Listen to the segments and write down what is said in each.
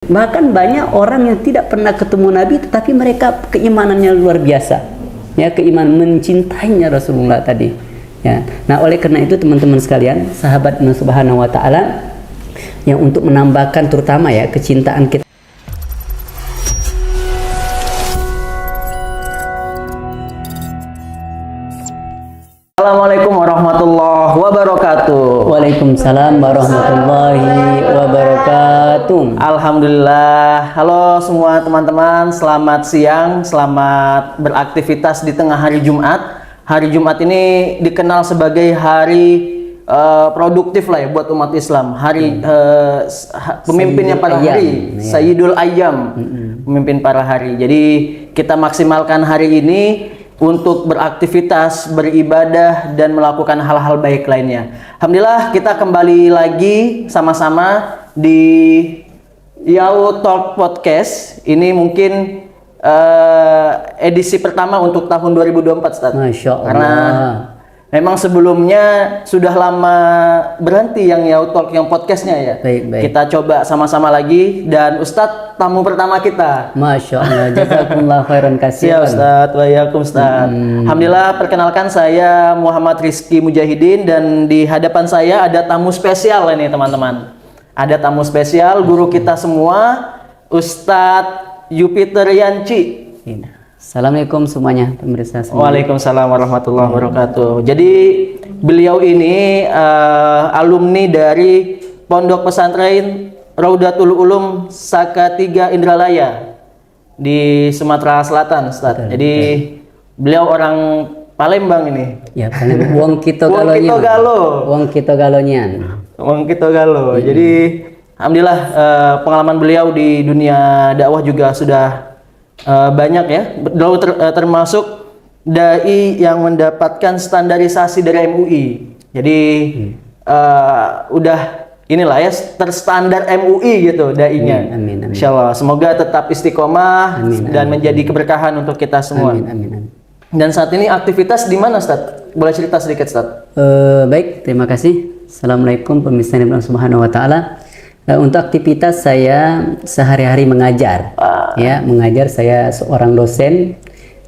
Bahkan banyak orang yang tidak pernah ketemu Nabi, tetapi mereka keimanannya luar biasa. Ya, keimanan mencintainya Rasulullah tadi. Ya. Nah, oleh karena itu teman-teman sekalian, sahabat Allah Subhanahu wa taala, yang untuk menambahkan terutama ya kecintaan kita. Assalamualaikum warahmatullahi wabarakatuh. Waalaikumsalam warahmatullahi wabarakatuh. Alhamdulillah. Halo semua teman-teman, selamat siang, selamat beraktivitas di tengah hari Jumat. Hari Jumat ini dikenal sebagai hari produktif lah ya buat umat Islam. Hari pemimpinnya para hari, Sayyidul Ayyam, pemimpin para hari. Jadi kita maksimalkan hari ini untuk beraktivitas, beribadah, dan melakukan hal-hal baik lainnya. Alhamdulillah kita kembali lagi sama-sama di Yau Talk Podcast. Ini mungkin edisi pertama untuk tahun 2024, Ustaz. Masya Allah. Karena memang sebelumnya sudah lama berhenti yang Yau Talk, yang podcastnya ya. Baik. Kita coba sama-sama lagi, dan Ustadz tamu pertama kita. Masya Allah, jazakumullah khairan Ya kasihan. Ustadz, waalaikumsalam Ustadz. Alhamdulillah, perkenalkan saya Muhammad Rizky Mujahidin, dan di hadapan saya ada tamu spesial ini teman-teman. Ada tamu spesial, guru kita semua, Ustadz Yupiter Yanci. Assalamualaikum semuanya pemirsa semua. Waalaikumsalam warahmatullahi wabarakatuh. Jadi beliau ini alumni dari Pondok Pesantren Raudatul Ulum Saka 3 Indralaya di Sumatera Selatan, Ustaz. Jadi beliau orang Palembang ini. Ya, Palembang. Wong Kito Wong Galonya. Kito Galo. Wong Kito Galonyan. Wong Kito Galo. Jadi alhamdulillah pengalaman beliau di dunia dakwah juga sudah banyak ya. Beliau termasuk dai yang mendapatkan standarisasi dari MUI. Jadi udah inilah ya terstandar MUI gitu dainya. Amin. Insyaallah semoga tetap istiqomah dan menjadi keberkahan untuk kita semua. Amin. Dan saat ini aktivitas di mana, Ustaz? Boleh cerita sedikit, Ustaz? Baik, terima kasih. Assalamualaikum pemirsa Allah Subhanahu wa taala. Untuk aktivitas saya sehari-hari mengajar. Ya, mengajar, saya seorang dosen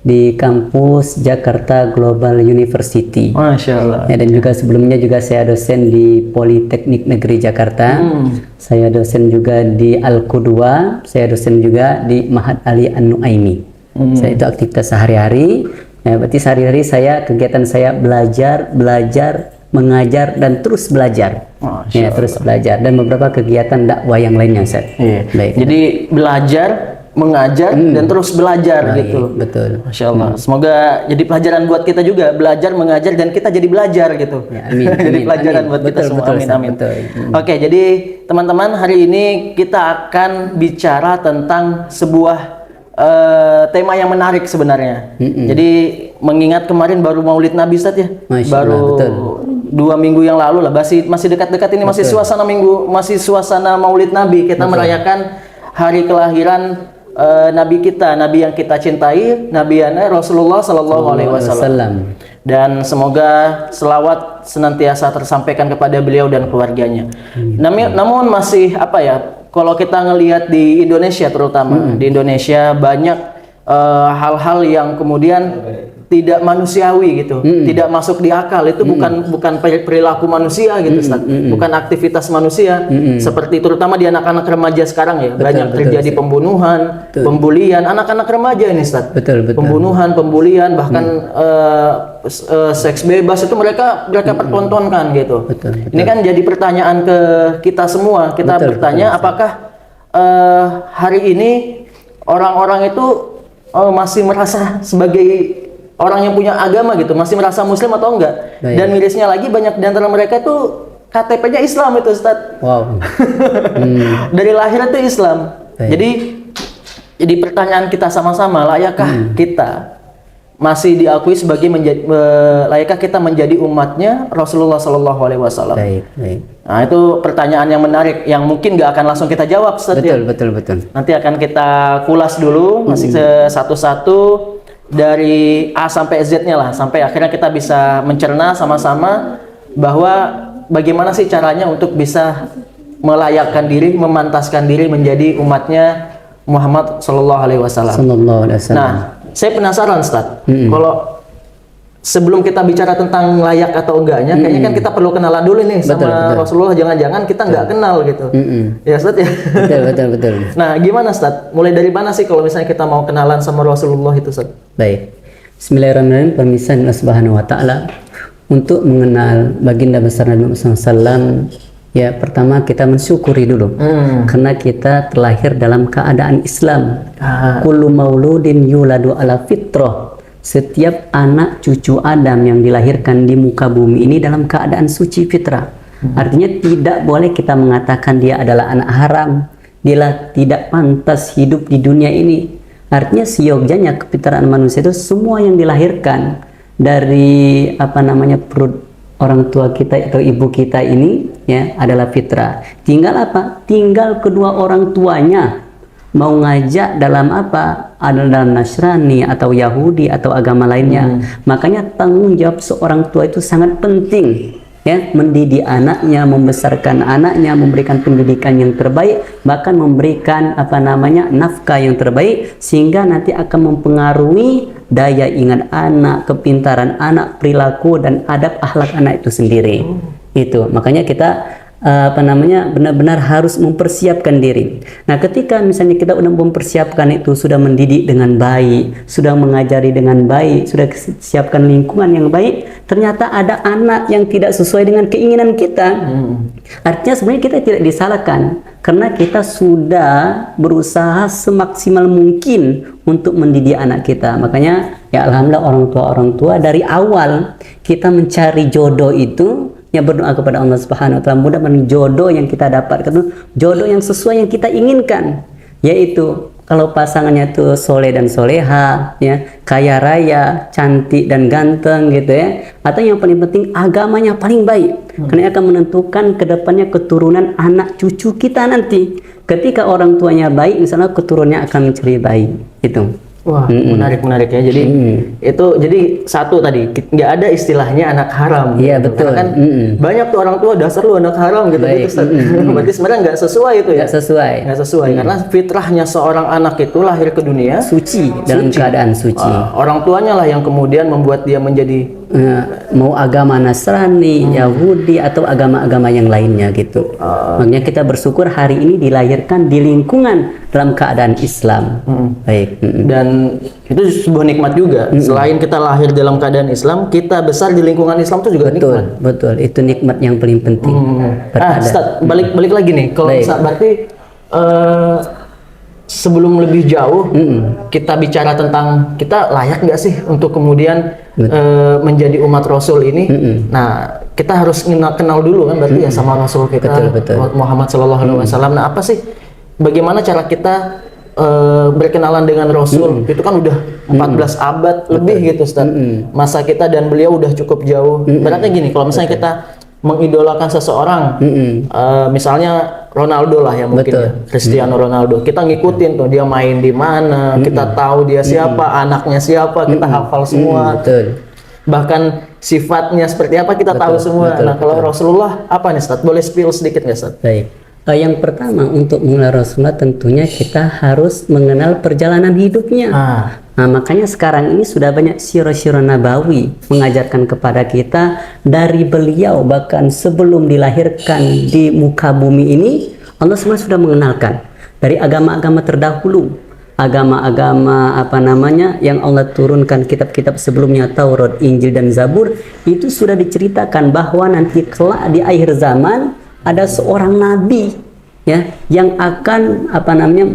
di kampus Jakarta Global University. Masya Allah. Ya, dan juga sebelumnya juga saya dosen di Politeknik Negeri Jakarta. Saya dosen juga di Al-Qudwa. Saya dosen juga di Ma'had Ali An-Nuaimi. Saya itu aktivitas sehari-hari. Ya, berarti sehari-hari kegiatan saya belajar, mengajar, dan terus belajar. Ya, terus belajar, dan beberapa kegiatan dakwah yang lainnya, Ustaz. Iya. Baik. Jadi belajar, mengajar, dan terus belajar gitu. Betul. Masya Allah. Semoga jadi pelajaran buat kita juga, belajar, mengajar, dan kita jadi belajar gitu. Ya, amin. Jadi pelajaran buat kita semua. Amin. Oke, jadi teman-teman, hari ini kita akan bicara tentang sebuah tema yang menarik sebenarnya. Jadi mengingat kemarin baru Maulid Nabi, Ustaz ya. Masya Allah, betul. 2 minggu yang lalu lah, masih dekat-dekat ini, masih suasana Maulid Nabi. Kita merayakan hari kelahiran Nabi kita, Nabi yang kita cintai, Nabi Rasulullah Sallallahu Alaihi Wasallam. Dan semoga selawat senantiasa tersampaikan kepada beliau dan keluarganya. Namun masih apa ya? Kalau kita ngelihat di Indonesia terutama, di Indonesia banyak hal-hal yang kemudian tidak manusiawi gitu, tidak masuk di akal. Itu bukan perilaku manusia gitu, Ustaz. Bukan aktivitas manusia. Seperti terutama di anak-anak remaja sekarang ya, banyak terjadi pembunuhan, pembulian anak-anak remaja ini, Ustaz. Betul. Pembunuhan, pembulian, bahkan seks bebas itu mereka pertontonkan gitu. Betul. Ini kan jadi pertanyaan ke kita semua. Kita bertanya, apakah hari ini orang-orang itu masih merasa sebagai orang yang punya agama gitu, masih merasa muslim atau enggak? Baik. Dan mirisnya lagi, banyak di antara mereka itu KTP-nya Islam itu, Ustaz. Wow. Dari lahir itu Islam. Baik. Jadi pertanyaan kita sama-sama, layakkah kita masih diakui sebagai layakkah kita menjadi umatnya Rasulullah Sallallahu Alaihi Wasallam? Baik. Nah, itu pertanyaan yang menarik yang mungkin gak akan langsung kita jawab, Ustaz. Betul. Nanti akan kita kulas dulu masih satu-satu dari A sampai Z-nya lah, sampai akhirnya kita bisa mencerna sama-sama bahwa bagaimana sih caranya untuk bisa melayakkan diri, memantaskan diri menjadi umatnya Muhammad Sallallahu Alaihi Wasallam. Sallallahu alaihi wasallam. Nah, saya penasaran, Ustaz. Kalau sebelum kita bicara tentang layak atau enggaknya, kayaknya kan kita perlu kenalan dulu nih sama Rasulullah. Jangan-jangan kita nggak kenal gitu. Ya, Ustaz ya. Betul. Nah, gimana, Ustaz? Mulai dari mana sih kalau misalnya kita mau kenalan sama Rasulullah itu, Ustaz? Baik. Bismillahirrahmanirrahim. Permisan Allah Subhanahu wa taala untuk mengenal baginda besar Nabi Muhammad SAW. Ya, pertama kita mensyukuri dulu karena kita terlahir dalam keadaan Islam. Kullu mauludin yuladu ala fitrah. Setiap anak cucu Adam yang dilahirkan di muka bumi ini dalam keadaan suci fitrah. Artinya tidak boleh kita mengatakan dia adalah anak haram, dia tidak pantas hidup di dunia ini. Artinya seyogyanya kefitraan manusia itu semua yang dilahirkan dari perut orang tua kita atau ibu kita ini ya adalah fitrah. Tinggal apa? Tinggal kedua orang tuanya mau ngajak dalam apa? Ada dalam Nasrani atau Yahudi atau agama lainnya. Makanya tanggung jawab seorang tua itu sangat penting. Ya, mendidik anaknya, membesarkan anaknya, memberikan pendidikan yang terbaik, bahkan memberikan nafkah yang terbaik, sehingga nanti akan mempengaruhi daya ingat anak, kepintaran anak, perilaku dan adab akhlak anak itu sendiri. Itu makanya kita benar-benar harus mempersiapkan diri. Nah, ketika misalnya kita udah mempersiapkan itu, sudah mendidik dengan baik, sudah mengajari dengan baik, sudah siapkan lingkungan yang baik, ternyata ada anak yang tidak sesuai dengan keinginan kita. Artinya sebenarnya kita tidak disalahkan karena kita sudah berusaha semaksimal mungkin untuk mendidik anak kita. Makanya ya alhamdulillah orang tua dari awal kita mencari jodoh itu ya berdoa kepada Allah Subhanahu wa taala, mudah-mudahan jodoh yang kita dapatkan itu jodoh yang sesuai yang kita inginkan, yaitu kalau pasangannya itu soleh dan soleha, ya, kaya raya, cantik dan ganteng gitu ya, atau yang paling penting agamanya paling baik, karena akan menentukan kedepannya keturunan anak cucu kita nanti. Ketika orang tuanya baik, misalnya keturunannya akan mencari baik itu. Wah, menarik ya. Jadi itu jadi satu tadi nggak ada istilahnya anak haram. Iya, gitu. betul. Karena kan banyak tuh orang tua dasar lu anak haram gitu. Berarti sebenarnya nggak sesuai itu ya. Nggak sesuai. Karena fitrahnya seorang anak itu lahir ke dunia suci, dalam keadaan suci. Orang tuanya lah yang kemudian membuat dia menjadi mau agama Nasrani, Yahudi atau agama-agama yang lainnya gitu. Makanya kita bersyukur hari ini dilahirkan di lingkungan dalam keadaan Islam. Baik. Dan itu sebuah nikmat juga. Selain kita lahir dalam keadaan Islam, kita besar di lingkungan Islam itu juga nikmat. Betul. Itu nikmat yang paling penting. Ustaz, balik lagi nih. Kalau berarti sebelum lebih jauh kita bicara tentang kita layak nggak sih untuk kemudian menjadi umat Rasul ini. Nah, kita harus kenal dulu kan berarti ya sama Rasul kita, betul. Muhammad Sallallahu Alaihi Wasallam. Nah, apa sih bagaimana cara kita berkenalan dengan Rasul? Itu kan udah 14 abad lebih gitu, Ustaz. Masa kita dan beliau udah cukup jauh. Berarti gini, kalau misalnya kita mengidolakan seseorang, misalnya Ronaldo lah ya mungkin ya, Cristiano Ronaldo, kita ngikutin tuh dia main di mana, kita tahu dia siapa, anaknya siapa, kita hafal semua, bahkan sifatnya seperti apa kita tahu semua. Nah, kalau Rasulullah apa nih, Ustaz? Boleh spill sedikit nggak, Ustaz? Baik. Yang pertama untuk mengenal Rasulullah tentunya kita harus mengenal perjalanan hidupnya. Nah, makanya sekarang ini sudah banyak sirah-sirah nabawi mengajarkan kepada kita dari beliau, bahkan sebelum dilahirkan di muka bumi ini Allah SWT sudah mengenalkan dari agama-agama terdahulu, agama-agama yang Allah turunkan kitab-kitab sebelumnya, Taurat, Injil dan Zabur, itu sudah diceritakan bahwa nanti kelak di akhir zaman ada seorang nabi ya yang akan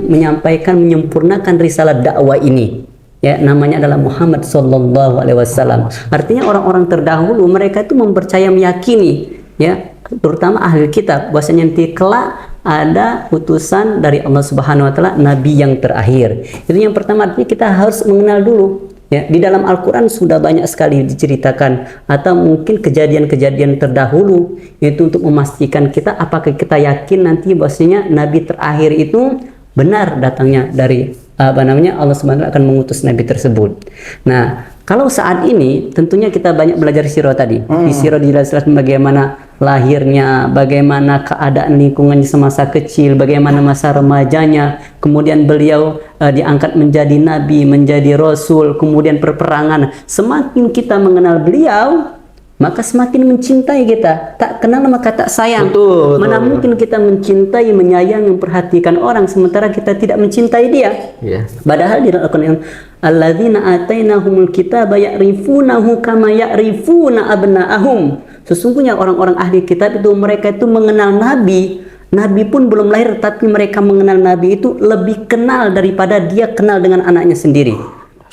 menyampaikan, menyempurnakan risalah dakwah ini. Ya, namanya adalah Muhammad Sallallahu Alaihi Wasallam. Artinya orang-orang terdahulu mereka itu mempercaya, meyakini, ya, terutama ahli kitab, bahwasanya nanti kelak ada utusan dari Allah Subhanahu Wa Taala, nabi yang terakhir. Itu yang pertama, artinya kita harus mengenal dulu. Ya, di dalam Al-Quran sudah banyak sekali diceritakan atau mungkin kejadian-kejadian terdahulu, yaitu untuk memastikan kita apakah kita yakin nanti bahwasanya nabi terakhir itu benar datangnya dari Allah SWT akan mengutus nabi tersebut. Nah, kalau saat ini tentunya kita banyak belajar sirah tadi. Di sirah dijelaskan bagaimana lahirnya, bagaimana keadaan lingkungannya semasa kecil, bagaimana masa remajanya, kemudian beliau diangkat menjadi nabi, menjadi rasul, kemudian peperangan. Semakin kita mengenal beliau, maka semakin mencintai kita. Tak kenal maka tak sayang. Betul, Mana betul. mungkin kita mencintai, menyayangi, memperhatikan orang sementara kita tidak mencintai dia. Iya. Padahal di Al-Quran, alladzina atainahumul kitaba ya'rifunahu kama ya'rifuna abna'ahum. Sesungguhnya orang-orang ahli kitab itu, mereka itu mengenal Nabi. Nabi pun belum lahir, tapi mereka mengenal Nabi itu lebih kenal daripada dia kenal dengan anaknya sendiri.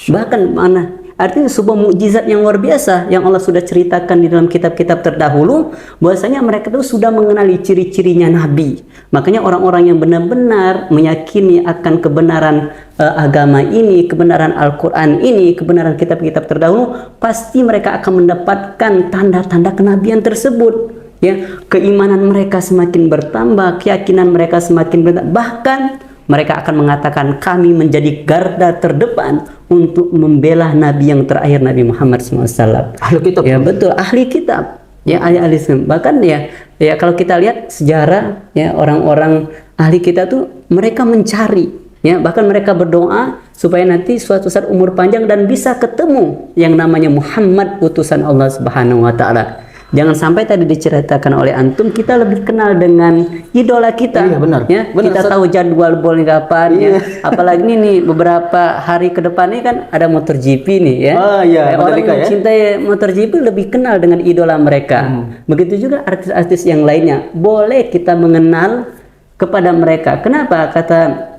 Bahkan mana? Artinya sebuah mukjizat yang luar biasa yang Allah sudah ceritakan di dalam kitab-kitab terdahulu, bahwasanya mereka itu sudah mengenali ciri-cirinya Nabi. Makanya orang-orang yang benar-benar meyakini akan kebenaran agama ini, kebenaran Al-Quran ini, kebenaran kitab-kitab terdahulu, pasti mereka akan mendapatkan tanda-tanda kenabian tersebut. Ya, keimanan mereka semakin bertambah, keyakinan mereka semakin bertambah. Bahkan mereka akan mengatakan, kami menjadi garda terdepan untuk membela Nabi yang terakhir, Nabi Muhammad SAW. Ahli kitab. Ya betul, ahli kitab. Ya, ahli Islam. Bahkan ya kalau kita lihat sejarah, ya orang-orang ahli kitab tuh mereka mencari, ya bahkan mereka berdoa supaya nanti suatu saat umur panjang dan bisa ketemu yang namanya Muhammad, utusan Allah Subhanahu wa taala. Jangan sampai tadi diceritakan oleh antum, kita lebih kenal dengan idola kita. Iya, benar. Ya, Benar, kita Ustaz. tahu jadwal bolnya kapan. Iya. Ya. Apalagi nih beberapa hari ke depan ini kan ada MotoGP nih, ya. Ah, iya, Orang Mandalika, yang ya. mencintai MotoGP lebih kenal dengan idola mereka. Begitu juga artis-artis yang lainnya. Boleh kita mengenal kepada mereka. Kenapa? Kata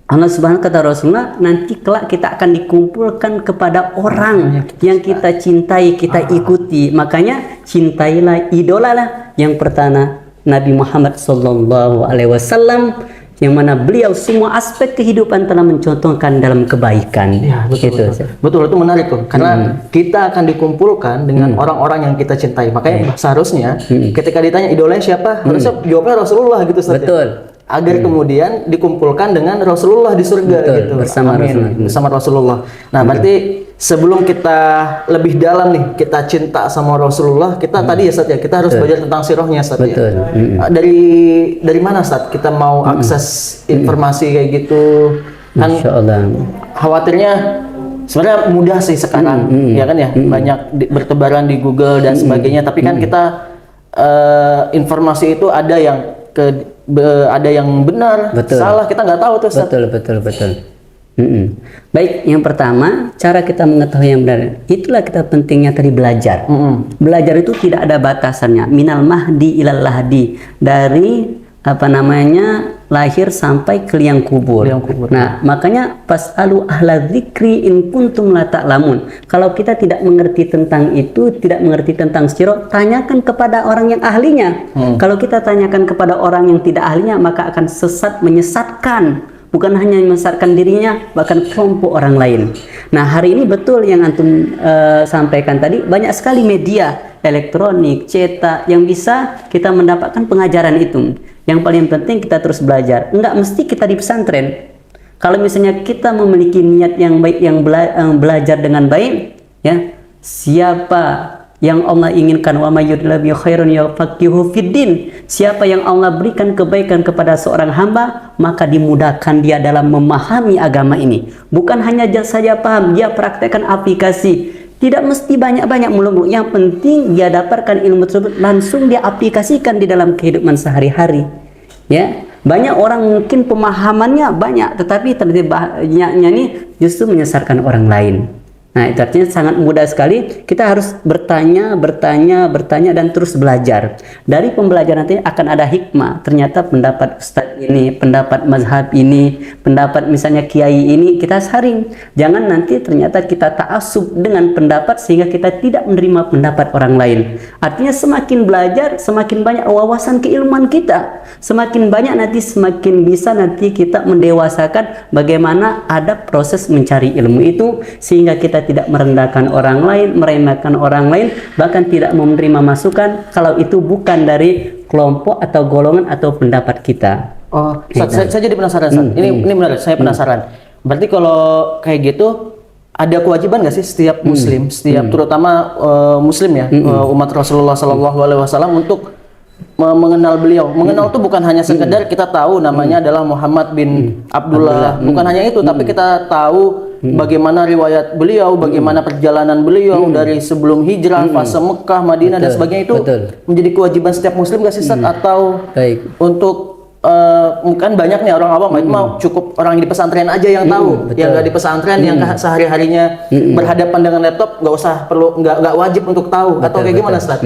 Allah Subhanahu, kata Rasulullah, nanti kelak kita akan dikumpulkan kepada orang yang kita cintai, kita ikuti. Makanya cintailah, idolalah yang pertama Nabi Muhammad sallallahu alaihi wasallam, yang mana beliau semua aspek kehidupan telah mencontohkan dalam kebaikan. Ya, betul, Gitu, betul. Ustaz. Betul, itu menarik tuh. Karena kita akan dikumpulkan dengan orang-orang yang kita cintai. Makanya seharusnya ketika ditanya idolanya siapa, harusnya jawabnya Rasulullah gitu, Ustaz. Betul. Agar kemudian dikumpulkan dengan Rasulullah di surga. Betul, gitu. bersama Amin. Rasulullah. Bersama Rasulullah. Nah, berarti sebelum kita lebih dalam nih, kita cinta sama Rasulullah, kita tadi ya, Ustaz, ya, kita harus belajar tentang sirahnya, Ustaz. Betul. Ya. Dari mana, Ustaz, kita mau akses informasi kayak gitu? Kan Masya Allah. khawatirnya sebenarnya mudah sih sekarang, ya kan ya, banyak bertebaran di Google dan sebagainya. Tapi kan kita informasi itu ada yang ada yang benar, Betul. salah, kita nggak tahu tuh, Ustaz. Betul. Baik, yang pertama, cara kita mengetahui yang benar, itulah kita pentingnya tadi belajar. Belajar itu tidak ada batasannya. Minal mahdi ilal lahdi, dari lahir sampai ke liang kubur. Nah, makanya fasalu ahla dzikri in kuntum la ta'lamun. Kalau kita tidak mengerti tentang itu, tidak mengerti tentang sirah, tanyakan kepada orang yang ahlinya. Kalau kita tanyakan kepada orang yang tidak ahlinya, maka akan sesat, menyesatkan. Bukan hanya menyesatkan dirinya, bahkan kelompok orang lain. Nah, hari ini betul yang antum sampaikan tadi, banyak sekali media elektronik, cetak yang bisa kita mendapatkan pengajaran itu. Yang paling penting kita terus belajar. Enggak mesti kita di pesantren. Kalau misalnya kita memiliki niat yang baik, yang belajar dengan baik, ya, siapa yang Allah inginkan, wa may yuridillahu khairan yufaqihuhu fiddin, siapa yang Allah berikan kebaikan kepada seorang hamba, maka dimudahkan dia dalam memahami agama ini. Bukan hanya saja paham, dia praktekkan aplikasi. Tidak mesti banyak-banyak muluk-muluk, yang penting dia dapatkan ilmu tersebut, langsung dia aplikasikan di dalam kehidupan sehari-hari. Ya, banyak orang mungkin pemahamannya banyak, tetapi banyaknya ini justru menyesatkan orang lain. Nah, itu artinya sangat mudah sekali. Kita harus bertanya, dan terus belajar. Dari pembelajaran nanti akan ada hikmah. Ternyata pendapat ustadz ini, pendapat mazhab ini, pendapat misalnya kiai ini, kita saring. Jangan nanti ternyata kita ta'assub dengan pendapat sehingga kita tidak menerima pendapat orang lain. Artinya semakin belajar, semakin banyak wawasan keilmuan kita. Semakin banyak nanti, semakin bisa nanti kita mendewasakan bagaimana ada proses mencari ilmu itu, sehingga kita tidak merendahkan orang lain, meremehkan orang lain, bahkan tidak menerima masukan kalau itu bukan dari kelompok atau golongan atau pendapat kita. Oh, Ustaz, saya jadi penasaran, Ustaz. Ini menarik, saya penasaran. Berarti kalau kayak gitu, ada kewajiban nggak sih setiap Muslim, terutama Muslim ya, umat Rasulullah SAW untuk mengenal beliau. Mengenal tuh bukan hanya sekedar kita tahu namanya adalah Muhammad bin Abdullah. Bukan hanya itu, tapi kita tahu bagaimana riwayat beliau, bagaimana perjalanan beliau dari sebelum hijrah, fase Mekah, Madinah dan sebagainya itu menjadi kewajiban setiap muslim gak sih Ustaz? Atau untuk kan banyak nih orang awam itu mau cukup orang di pesantren aja yang tahu, yang nggak di pesantren yang sehari-harinya berhadapan dengan laptop nggak wajib untuk tahu, atau kayak gimana Ustaz?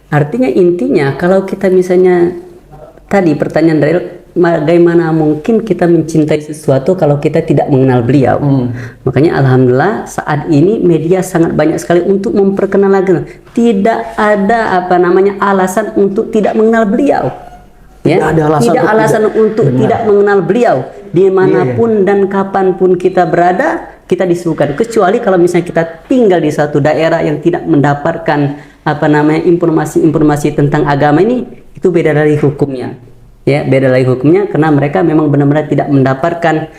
Artinya intinya kalau kita misalnya tadi pertanyaan dari bagaimana mungkin kita mencintai sesuatu kalau kita tidak mengenal beliau. Makanya alhamdulillah saat ini media sangat banyak sekali untuk memperkenalkan. Tidak ada alasan untuk tidak mengenal beliau. Ya, tidak alasan untuk tidak mengenal beliau dimanapun dan kapanpun kita berada, kita disuruhkan, kecuali kalau misalnya kita tinggal di satu daerah yang tidak mendapatkan informasi-informasi tentang agama ini, itu beda dari hukumnya. Ya, beda lagi hukumnya karena mereka memang benar-benar tidak mendapatkan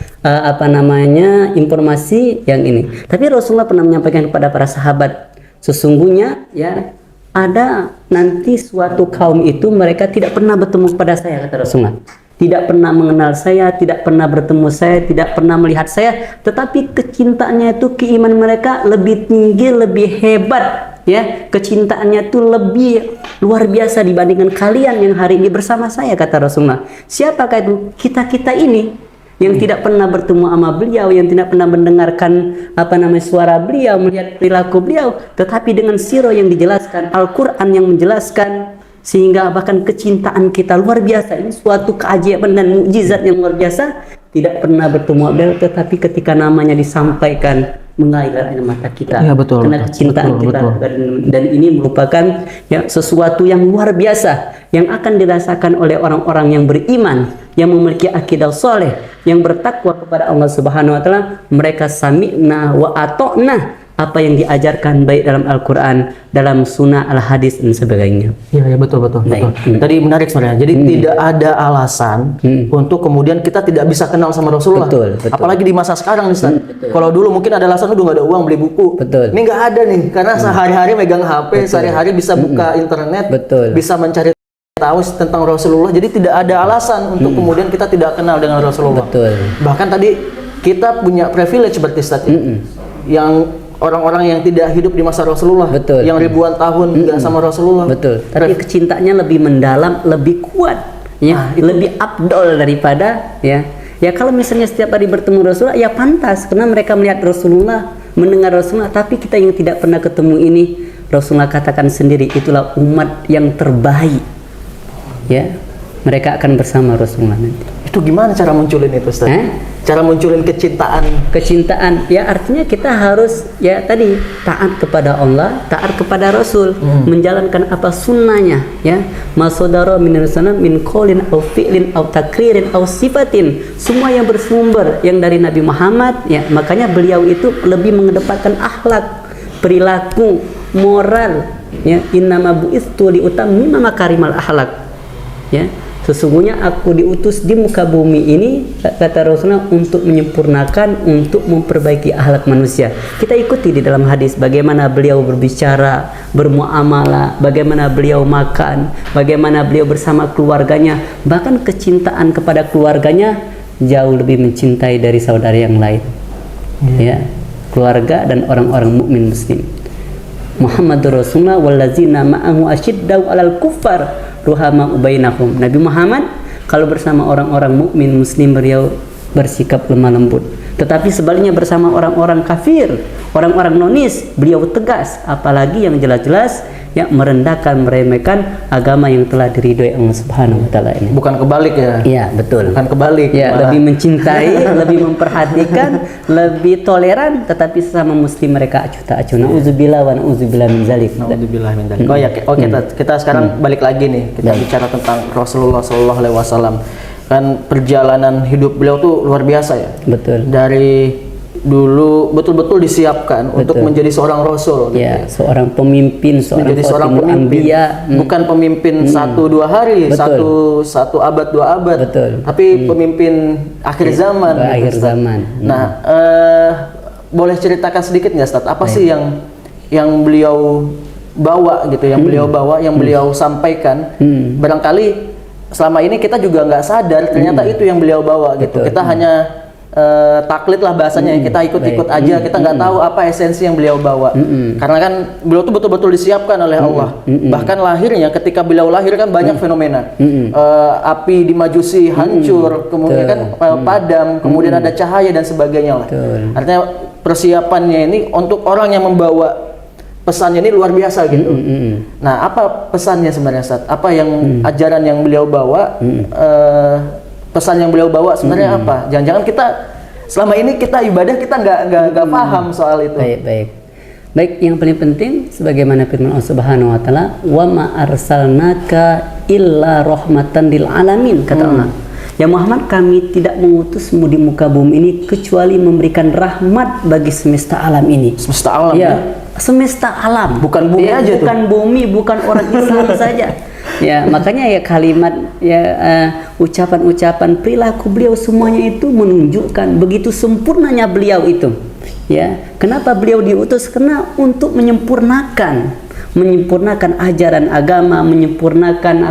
informasi yang ini. Tapi Rasulullah pernah menyampaikan kepada para sahabat, sesungguhnya ya ada nanti suatu kaum itu mereka tidak pernah bertemu kepada saya, kata Rasulullah. Tidak pernah mengenal saya, tidak pernah bertemu saya, tidak pernah melihat saya, tetapi kecintaannya itu, keimanan mereka lebih tinggi, lebih hebat, ya. Kecintaannya itu lebih luar biasa dibandingkan kalian yang hari ini bersama saya, kata Rasulullah. Siapakah itu? Kita ini yang tidak pernah bertemu sama beliau, yang tidak pernah mendengarkan suara beliau, melihat perilaku beliau, tetapi dengan sirah yang dijelaskan, Al-Quran yang menjelaskan, sehingga bahkan kecintaan kita luar biasa. Ini suatu keajaiban dan mukjizat yang luar biasa. Tidak pernah bertemu beliau, tetapi ketika namanya disampaikan mengalir air mata kita, ya, betul, karena kecintaan kita. Dan ini merupakan ya sesuatu yang luar biasa yang akan dirasakan oleh orang-orang yang beriman, yang memiliki akidah soleh, yang bertakwa kepada Allah Subhanahu Wa Taala. Mereka sami'na wa ata'na, apa yang diajarkan baik dalam Al-Quran, dalam sunnah, al-hadis dan sebagainya. Iya, betul. Tadi menarik sebenarnya. Jadi tidak ada alasan untuk kemudian kita tidak bisa kenal sama Rasulullah. Betul. Apalagi di masa sekarang nih, Ustaz. Kalau dulu mungkin ada alasan udah nggak ada uang beli buku. Betul. Ini nggak ada nih, karena sehari-hari megang HP, sehari-hari bisa buka internet, bisa mencari tahu tentang Rasulullah. Jadi tidak ada alasan untuk kemudian kita tidak kenal dengan Rasulullah. Betul. Bahkan tadi kita punya privilege seperti Ustaz, yang orang-orang yang tidak hidup di masa Rasulullah, yang ribuan tahun nggak sama Rasulullah. Betul. Tapi kecintaannya lebih mendalam, lebih kuat, ya, lebih afdol daripada ya. Ya kalau misalnya setiap hari bertemu Rasulullah, ya pantas karena mereka melihat Rasulullah, mendengar Rasulullah. Tapi kita yang tidak pernah ketemu ini, Rasulullah katakan sendiri, itulah umat yang terbaik. Ya, mereka akan bersama Rasulullah nanti. Itu gimana cara munculin itu, Ustaz? Cara munculin kecintaan, ya artinya kita harus ya tadi taat kepada Allah, taat kepada Rasul, menjalankan apa sunnahnya, ya. Masodaro min rasulina min qaulin aw fi'lin aw takririn aw sifatin, semua yang bersumber yang dari Nabi Muhammad, ya. Makanya beliau itu lebih mengedepankan akhlak, perilaku, moral, ya. Innama bu'istu liutammima makarimal akhlak, ya. Sesungguhnya aku diutus di muka bumi ini, kata Rasulullah, untuk menyempurnakan, untuk memperbaiki akhlak manusia. Kita ikuti di dalam hadis bagaimana beliau berbicara, bermuamalah, bagaimana beliau makan, bagaimana beliau bersama keluarganya. Bahkan kecintaan kepada keluarganya jauh lebih mencintai dari saudara yang lain. Ya, keluarga dan orang-orang mukmin muslim. Muhammadur Rasulullah wallazina ma'ahu asyiddau 'alal kuffar ruhama bainahum. Nabi Muhammad kalau bersama orang-orang mukmin muslim beliau bersikap lemah lembut. Tetapi sebaliknya bersama orang-orang kafir, orang-orang nonis, beliau tegas, apalagi yang jelas-jelas ya merendahkan, meremehkan agama yang telah diridhoi Allah Subhanahu Wa Taala ini. Bukan kebalik ya? Iya, betul. Bukan kebalik. Ya, malah lebih mencintai, lebih memperhatikan, lebih toleran, tetapi sesama muslim mereka acuh tak acuh. Nauzubillah wa nauzubillah min zalik. Nauzubillah min zalik. Kita sekarang balik lagi nih, kita bicara tentang Rasulullah Sallallahu Alaihi Wasallam. Kan perjalanan hidup beliau tuh luar biasa ya. Betul. Dari dulu betul-betul disiapkan untuk menjadi seorang rasul. Ya, gitu. Seorang pemimpin, seorang pemimpin. Bukan pemimpin 1-2 hari, satu abad 2 abad. Betul. Tapi pemimpin akhir zaman. Akhir zaman. Nah, boleh ceritakan sedikit nggak, Ustaz? Apa sih yang beliau bawa gitu, yang beliau bawa, yang beliau sampaikan. Barangkali selama ini kita juga nggak sadar ternyata itu yang beliau bawa gitu. Kita hanya taklid lah bahasanya, kita ikut-ikut aja, kita nggak tahu apa esensi yang beliau bawa. Karena kan beliau tuh betul-betul disiapkan oleh Allah. Bahkan lahirnya, ketika beliau lahir kan banyak fenomena. Api dimajusi hancur, kemudian kan padam, kemudian ada cahaya dan sebagainya lah. Artinya persiapannya ini untuk orang yang membawa pesannya ini luar biasa gitu. Nah, apa pesannya sebenarnya, Ustaz? Apa yang ajaran yang beliau bawa? Pesan yang beliau bawa sebenarnya apa? Jangan-jangan kita selama ini kita ibadah kita nggak paham soal itu. Baik, yang paling penting sebagaimana firman Allah Subhanahu wa taala, "Wa ma arsalnaka illa rahmatan lil alamin," kata Allah. Ya Muhammad, kami tidak mengutusmu di muka bumi ini kecuali memberikan rahmat bagi semesta alam ini. Semesta alam ya. Semesta alam, bukan bumi aja tuh. Bukan bumi, bukan orang Islam saja. Ya, makanya ya kalimat ucapan-ucapan perilaku beliau semuanya itu menunjukkan begitu sempurnanya beliau itu. Ya, kenapa beliau diutus? Karena untuk menyempurnakan ajaran agama, menyempurnakan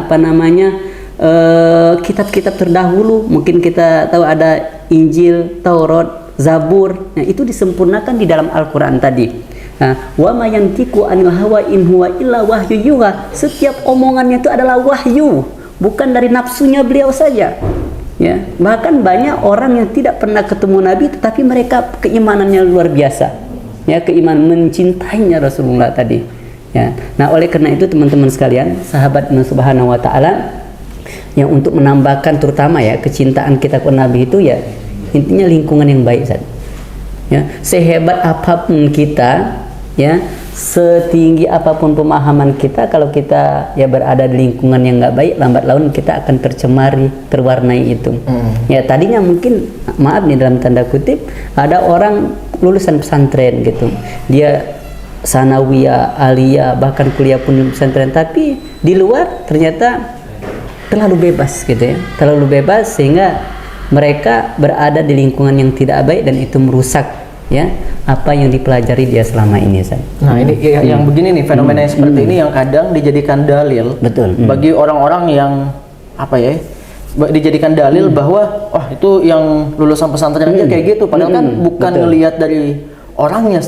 kitab-kitab terdahulu. Mungkin kita tahu ada Injil, Taurat, Zabur. Nah, itu disempurnakan di dalam Al-Qur'an tadi. Nah, wa ma yantiqu anil hawa in huwa illa wahyu yuha. Setiap omongannya itu adalah wahyu, bukan dari nafsunya beliau saja. Ya, bahkan banyak orang yang tidak pernah ketemu Nabi tetapi mereka keimanannya luar biasa. Ya, keimanan mencintainya Rasulullah tadi. Ya. Nah, oleh karena itu teman-teman sekalian, sahabat Allah Subhanahu wa taala, yang untuk menambahkan terutama ya kecintaan kita ke Nabi itu ya intinya lingkungan yang baik, Ustaz. Ya, sehebat apapun kita, ya, setinggi apapun pemahaman kita, kalau kita ya berada di lingkungan yang nggak baik, lambat laun kita akan tercemari, terwarnai itu. Ya, tadinya mungkin maaf nih dalam tanda kutip ada orang lulusan pesantren gitu, dia sanawiyah, aliyah, bahkan kuliah pun di pesantren, tapi di luar ternyata terlalu bebas gitu ya, terlalu bebas sehingga mereka berada di lingkungan yang tidak baik dan itu merusak ya apa yang dipelajari dia selama ini, San. Nah, ini yang begini nih, fenomena yang seperti ini yang kadang dijadikan dalil bagi orang-orang yang apa ya, dijadikan dalil bahwa itu yang lulusan pesantren aja kayak gitu, padahal kan bukan ngelihat dari orangnya.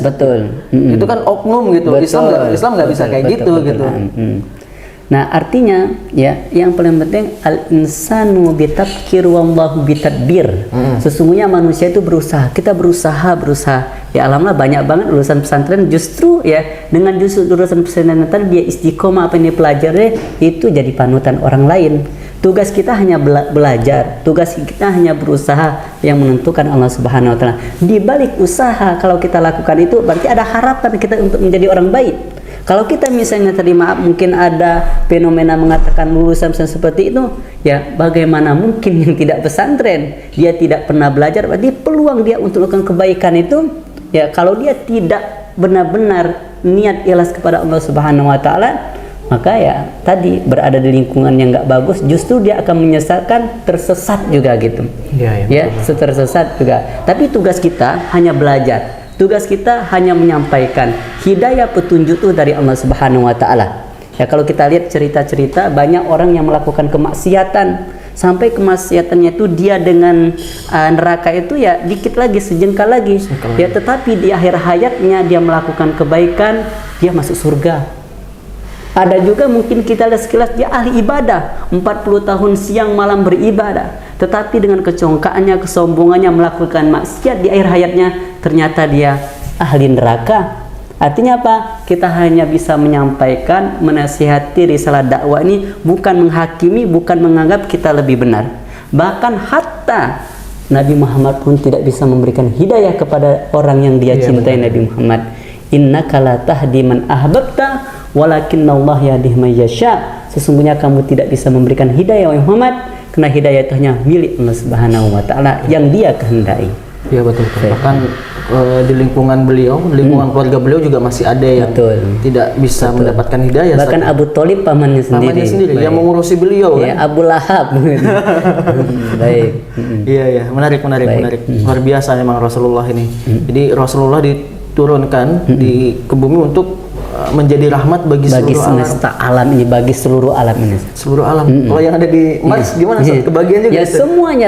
Itu kan oknum gitu. Islam nggak bisa kayak gitu. Nah, artinya ya yang paling penting al-insanu bitafkir wallahu bitadbir. Sesungguhnya manusia itu berusaha. Kita berusaha. Ya alhamdulillah banyak banget lulusan pesantren justru ya dengan lulusan pesantren tadi dia istiqomah apa yang dipelajari itu jadi panutan orang lain. Tugas kita hanya belajar, tugas kita hanya berusaha yang menentukan Allah Subhanahu wa taala. Di balik usaha kalau kita lakukan itu berarti ada harapan kita untuk menjadi orang baik. Kalau kita misalnya terima mungkin ada fenomena mengatakan lulusan seperti itu, ya bagaimana mungkin yang tidak pesantren, dia tidak pernah belajar, berarti peluang dia untuk melakukan kebaikan itu, ya kalau dia tidak benar-benar niat ikhlas kepada Allah Subhanahu wa taala, maka ya tadi berada di lingkungan yang nggak bagus, justru dia akan menyesatkan, tersesat juga gitu. Ya, tersesat juga. Tapi tugas kita hanya belajar. Tugas kita hanya menyampaikan hidayah petunjuk itu dari Allah Subhanahu wa taala. Ya kalau kita lihat cerita-cerita banyak orang yang melakukan kemaksiatan sampai kemaksiatannya itu dia dengan neraka itu ya dikit lagi, sejengkal lagi. Ya tetapi di akhir hayatnya dia melakukan kebaikan, dia masuk surga. Ada juga mungkin kita lihat sekilas dia ahli ibadah, 40 tahun siang malam beribadah, tetapi dengan kecongkaannya, kesombongannya melakukan maksiat di akhir hayatnya ternyata dia ahli neraka. Artinya apa? Kita hanya bisa menyampaikan, menasihati risalah dakwah ini, bukan menghakimi, bukan menganggap kita lebih benar. Bahkan hatta Nabi Muhammad pun tidak bisa memberikan hidayah kepada orang yang dia cintai. Nabi Muhammad, innaka la tahdi man ahbabta walakinnallaha yahdi man yasha. Sesungguhnya kamu tidak bisa memberikan hidayah wahai Muhammad, karena hidayah itu hanya milik Allah Subhanahu wa taala yang dia kehendaki. Ya betul. Bahkan di lingkungan beliau, lingkungan keluarga beliau juga masih ada yang tidak bisa mendapatkan hidayah. Bahkan Abu Thalib pamannya sendiri yang mengurusi beliau ya, Abu Lahab. Baik. Iya, menarik. Luar biasa memang Rasulullah ini. Jadi Rasulullah diturunkan ke bumi untuk menjadi rahmat bagi bagi seluruh alam. semesta alam ini, bagi seluruh alam ini. Seluruh alam. Kalau yang ada di Mars gimana? Ustaz? Kebagian juga. Ya Ustaz? semuanya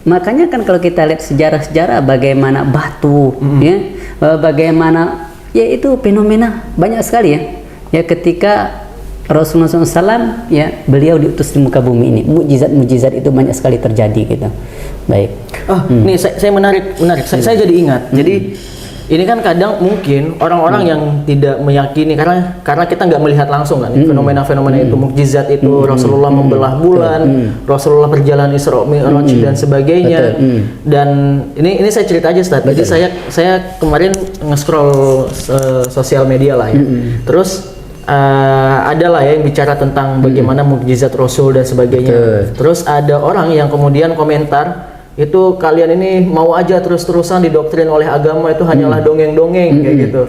makanya kan kalau kita lihat sejarah-sejarah bagaimana batu ya, bagaimana ya itu fenomena banyak sekali ya. Ya ketika Rasulullah SAW ya beliau diutus di muka bumi ini, mukjizat-mukjizat itu banyak sekali terjadi gitu. Baik. Nih saya menarik. Saya jadi ingat. Jadi ini kan kadang mungkin orang-orang yang tidak meyakini karena kita nggak melihat langsung kan fenomena-fenomena itu, mukjizat itu, Rasulullah membelah bulan, Rasulullah perjalanan Isra Mi'raj dan sebagainya. Dan ini saya cerita aja Ustaz. Jadi saya kemarin nge-scroll sosial media lah ya. Terus adalah ya yang bicara tentang bagaimana mukjizat Rasul dan sebagainya. Terus ada orang yang kemudian komentar, itu kalian ini mau aja terus-terusan didoktrin oleh agama, itu hanyalah dongeng-dongeng kayak gitu.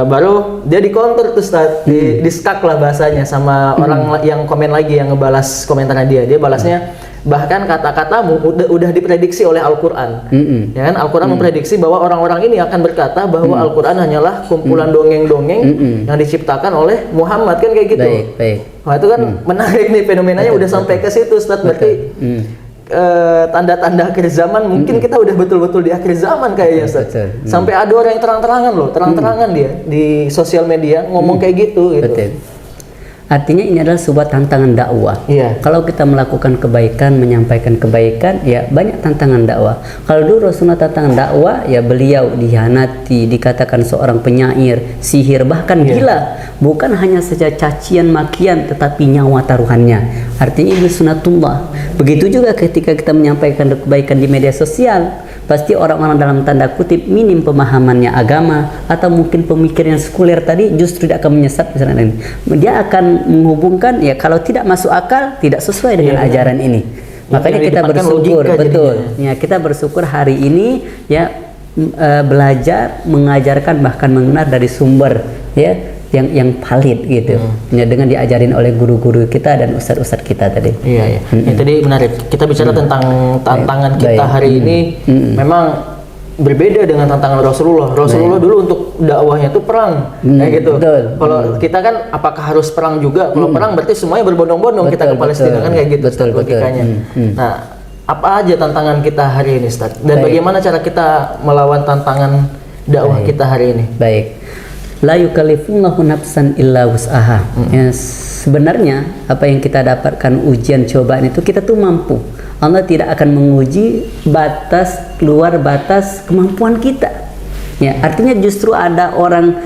Baru dia di-counter tuh Ustaz, di-skak lah bahasanya sama orang yang komen lagi, yang ngebalas komentarnya dia. Dia balasnya, bahkan kata-katamu udah diprediksi oleh Al-Quran. Ya kan, Al-Quran memprediksi bahwa orang-orang ini akan berkata bahwa Al-Quran hanyalah kumpulan dongeng-dongeng yang diciptakan oleh Muhammad, kan kayak gitu. Baik. Wah itu kan menarik nih, fenomenanya udah sampai ke situ Ustaz. Berarti tanda-tanda akhir zaman mungkin kita udah betul-betul di akhir zaman kayaknya Ustaz. Sampai ada orang yang terang-terangan dia di sosial media ngomong kayak gitu. Artinya ini adalah sebuah tantangan dakwah. Kalau kita melakukan kebaikan, menyampaikan kebaikan, ya banyak tantangan dakwah. Kalau dulu Rasulullah tantangan dakwah, ya beliau dihianati, dikatakan seorang penyair, sihir, bahkan gila. Bukan hanya saja cacian, makian, tetapi nyawa taruhannya. Artinya ini sunnatullah. Begitu juga ketika kita menyampaikan kebaikan di media sosial, pasti orang-orang dalam tanda kutip minim pemahamannya agama, atau mungkin pemikir yang sekuler tadi justru tidak akan menyesat misalnya ini. Dia akan menghubungkan, ya kalau tidak masuk akal, tidak sesuai dengan ajaran ini. Makanya kita bersyukur, ya kita bersyukur hari ini ya belajar, mengajarkan, bahkan mengenal dari sumber ya yang valid gitu, ya dengan diajarin oleh guru-guru kita dan ustadz-ustadz kita tadi. Iya. Ya, tadi menarik. Kita bicara tentang tantangan kita hari ini, memang berbeda dengan tantangan Rasulullah. Rasulullah dulu untuk dakwahnya itu perang, kayak gitu. Kalau kita kan apakah harus perang juga? Kalau perang berarti semuanya berbondong-bondong kita ke Palestina, kan kayak gitu logikanya. Nah, apa aja tantangan kita hari ini, Ustaz? Dan bagaimana cara kita melawan tantangan dakwah kita hari ini? Baik. La yukallifullahu nafsan illa wus'aha. Ya, sebenarnya apa yang kita dapatkan ujian cobaan itu kita tuh mampu. Allah tidak akan menguji luar batas kemampuan kita. Ya, artinya justru ada orang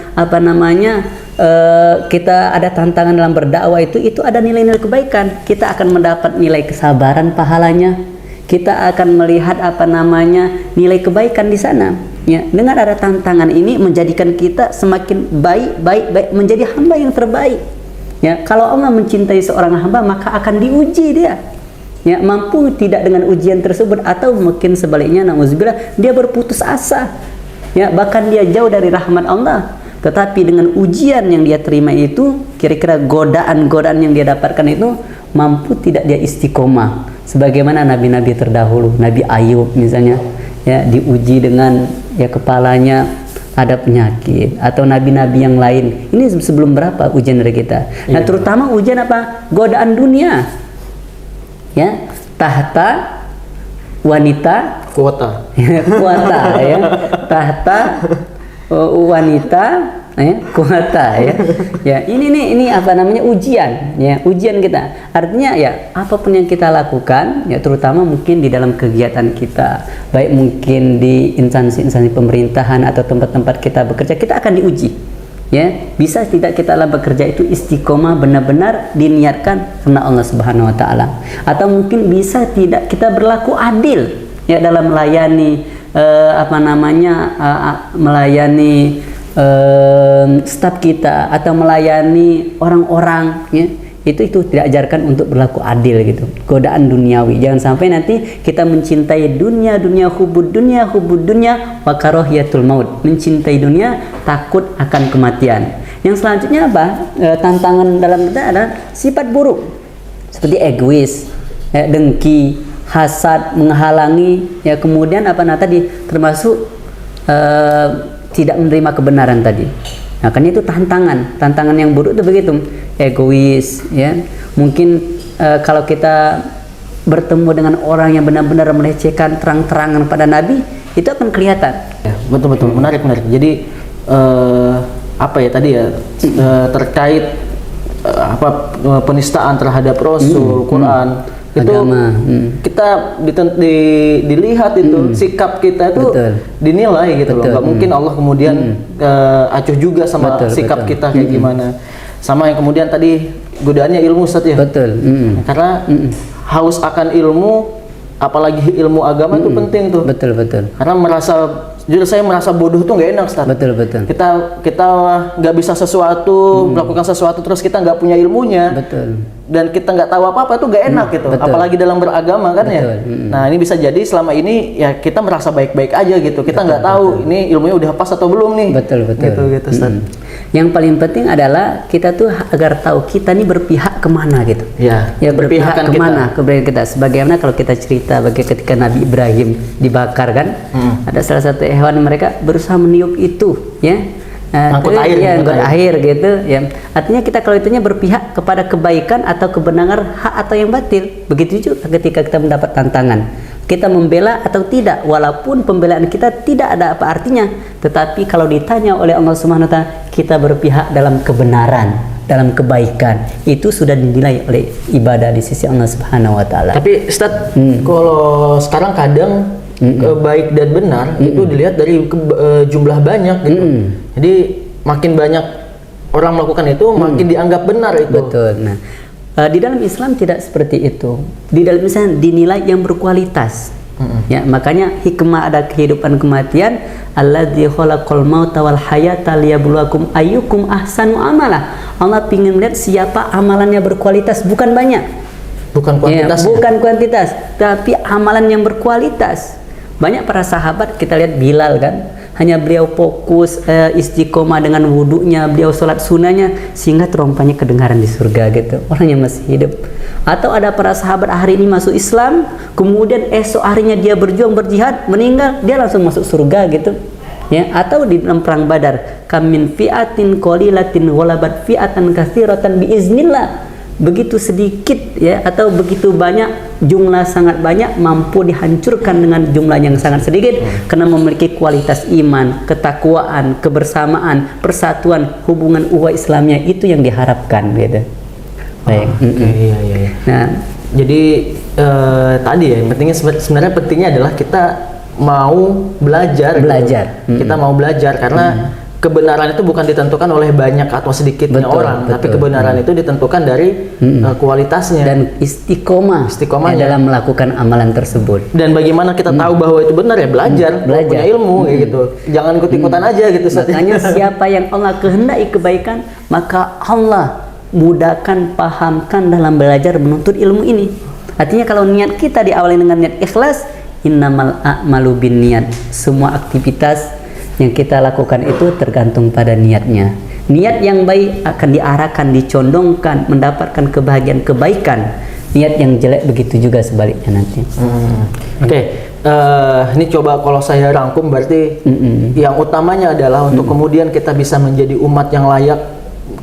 kita ada tantangan dalam berdakwah itu ada nilai-nilai kebaikan. Kita akan mendapat nilai kesabaran pahalanya. Kita akan melihat nilai kebaikan di sana. Ya, dengan ada tantangan ini menjadikan kita semakin baik, menjadi hamba yang terbaik. Ya, kalau Allah mencintai seorang hamba maka akan diuji dia. Ya, mampu tidak dengan ujian tersebut, atau mungkin sebaliknya, nauzubillah, dia berputus asa. Ya, bahkan dia jauh dari rahmat Allah. Tetapi dengan ujian yang dia terima itu, kira-kira godaan-godaan yang dia dapatkan itu, mampu tidak dia istiqomah. Sebagaimana nabi-nabi terdahulu, Nabi Ayub misalnya, ya diuji dengan kepalanya ada penyakit, atau nabi-nabi yang lain. Ini sebelum berapa ujian dari kita. Nah, terutama ujian apa? Godaan dunia. Ya, tahta wanita kuota ya, tahta wanita kuota ya. Ini ujian ya, ujian kita. Artinya ya apapun yang kita lakukan ya, terutama mungkin di dalam kegiatan kita, baik mungkin di instansi-instansi pemerintahan atau tempat-tempat kita bekerja, kita akan diuji. Ya, bisa tidak kita dalam bekerja itu istiqomah, benar-benar diniatkan karena Allah Subhanahu wa taala, atau mungkin bisa tidak kita berlaku adil ya dalam melayani melayani staf kita, atau melayani orang-orang ya. Itu tidak ajarkan untuk berlaku adil gitu. Godaan duniawi, jangan sampai nanti kita mencintai dunia hubud dunia wa karahiyatul maut, mencintai dunia, takut akan kematian. Yang selanjutnya apa? Tantangan dalam kita adalah sifat buruk seperti egois, dengki, hasad, menghalangi ya, kemudian termasuk tidak menerima kebenaran tadi Nah, kan itu tantangan yang buruk itu begitu, egois, ya. Mungkin kalau kita bertemu dengan orang yang benar-benar melecehkan terang-terangan pada Nabi, itu akan kelihatan. Ya, betul, menarik. Jadi apa ya tadi ya terkait penistaan terhadap Rasul, Quran. Itu agama. Kita dilihat itu sikap kita itu dinilai gitu loh. Nggak mungkin Allah kemudian acuh juga sama sikap kita kayak gimana. Sama yang kemudian tadi godaannya ilmu, Ustaz ya. Karena haus akan ilmu, apalagi ilmu agama itu penting tuh. Betul. Karena jujur saya merasa bodoh tuh nggak enak, Ustaz. Betul. Kita nggak bisa sesuatu, melakukan sesuatu terus kita nggak punya ilmunya. Dan kita nggak tahu apa-apa itu nggak enak gitu. Apalagi dalam beragama kan ya. Nah, ini bisa jadi selama ini ya kita merasa baik-baik aja gitu. Kita nggak tahu ini ilmunya udah pas atau belum nih. Betul. Gitu, Ustaz. Yang paling penting adalah kita tuh agar tahu kita nih berpihak kemana gitu. Ya berpihak kemana kepada kita. Sebagaimana kalau kita cerita ketika Nabi Ibrahim dibakar kan, ada salah satu hewan mereka berusaha meniup itu, ya. Angkut air gitu, ya. Artinya kita kalau itunya berpihak kepada kebaikan atau kebenaran hak atau yang batil. Begitu juga ketika kita mendapat tantangan, kita membela atau tidak, walaupun pembelaan kita tidak ada apa artinya, tetapi kalau ditanya oleh Allah Subhanahu wa taala, kita berpihak dalam kebenaran, dalam kebaikan, itu sudah dinilai oleh ibadah di sisi Allah Subhanahu wa taala. Tapi Ustaz, kalau sekarang kadang baik dan benar itu dilihat dari jumlah banyak gitu. Jadi makin banyak orang melakukan itu, makin dianggap benar itu. Betul. Nah, di dalam Islam tidak seperti itu. Di dalam Islam dinilai yang berkualitas. Ya, makanya hikmah ada kehidupan kematian. Alladzi khalaqal mauta wal hayata liyabluwakum ayyukum ahsanu amala. Allah ingin melihat siapa amalannya berkualitas, bukan banyak. Bukan kuantitas. Ya, bukan kuantitas, tapi amalan yang berkualitas. Banyak para sahabat, kita lihat Bilal kan, hanya beliau fokus istiqomah dengan wudhunya, beliau sholat sunnahnya, sehingga terompahnya kedengaran di surga gitu, orang yang masih hidup. Atau ada para sahabat hari ini masuk Islam, kemudian esok harinya dia berjuang berjihad, meninggal, dia langsung masuk surga gitu. Ya, atau di dalam perang Badar, kam min fi'atin qalilatin ghalabat fi'atan katsiratan biiznillah. Begitu sedikit ya, atau begitu banyak, jumlah sangat banyak mampu dihancurkan dengan jumlah yang sangat sedikit, karena memiliki kualitas iman, ketakwaan, kebersamaan, persatuan, hubungan ukhuwah Islamnya, itu yang diharapkan gitu. Baik. Iya. Nah, jadi tadi ya, sebenarnya pentingnya adalah kita mau belajar. Gitu. Kita mau belajar karena kebenaran itu bukan ditentukan oleh banyak atau sedikitnya orang, tapi kebenaran itu ditentukan dari kualitasnya dan istiqomah dalam melakukan amalan tersebut. Dan bagaimana kita tahu bahwa itu benar ya, belajar. Punya ilmu kayak gitu. Jangan ikut-ikutan aja gitu. Makanya siapa yang Allah kehendaki kebaikan, maka Allah mudahkan, pahamkan dalam belajar menuntut ilmu ini. Artinya kalau niat kita diawali dengan niat ikhlas, innamal a'malu binniyat. Semua aktivitas yang kita lakukan itu tergantung pada niatnya. Niat yang baik akan diarahkan, dicondongkan, mendapatkan kebahagiaan, kebaikan. Niat yang jelek begitu juga sebaliknya nanti. Oke. Ini coba kalau saya rangkum berarti yang utamanya adalah untuk kemudian kita bisa menjadi umat yang layak,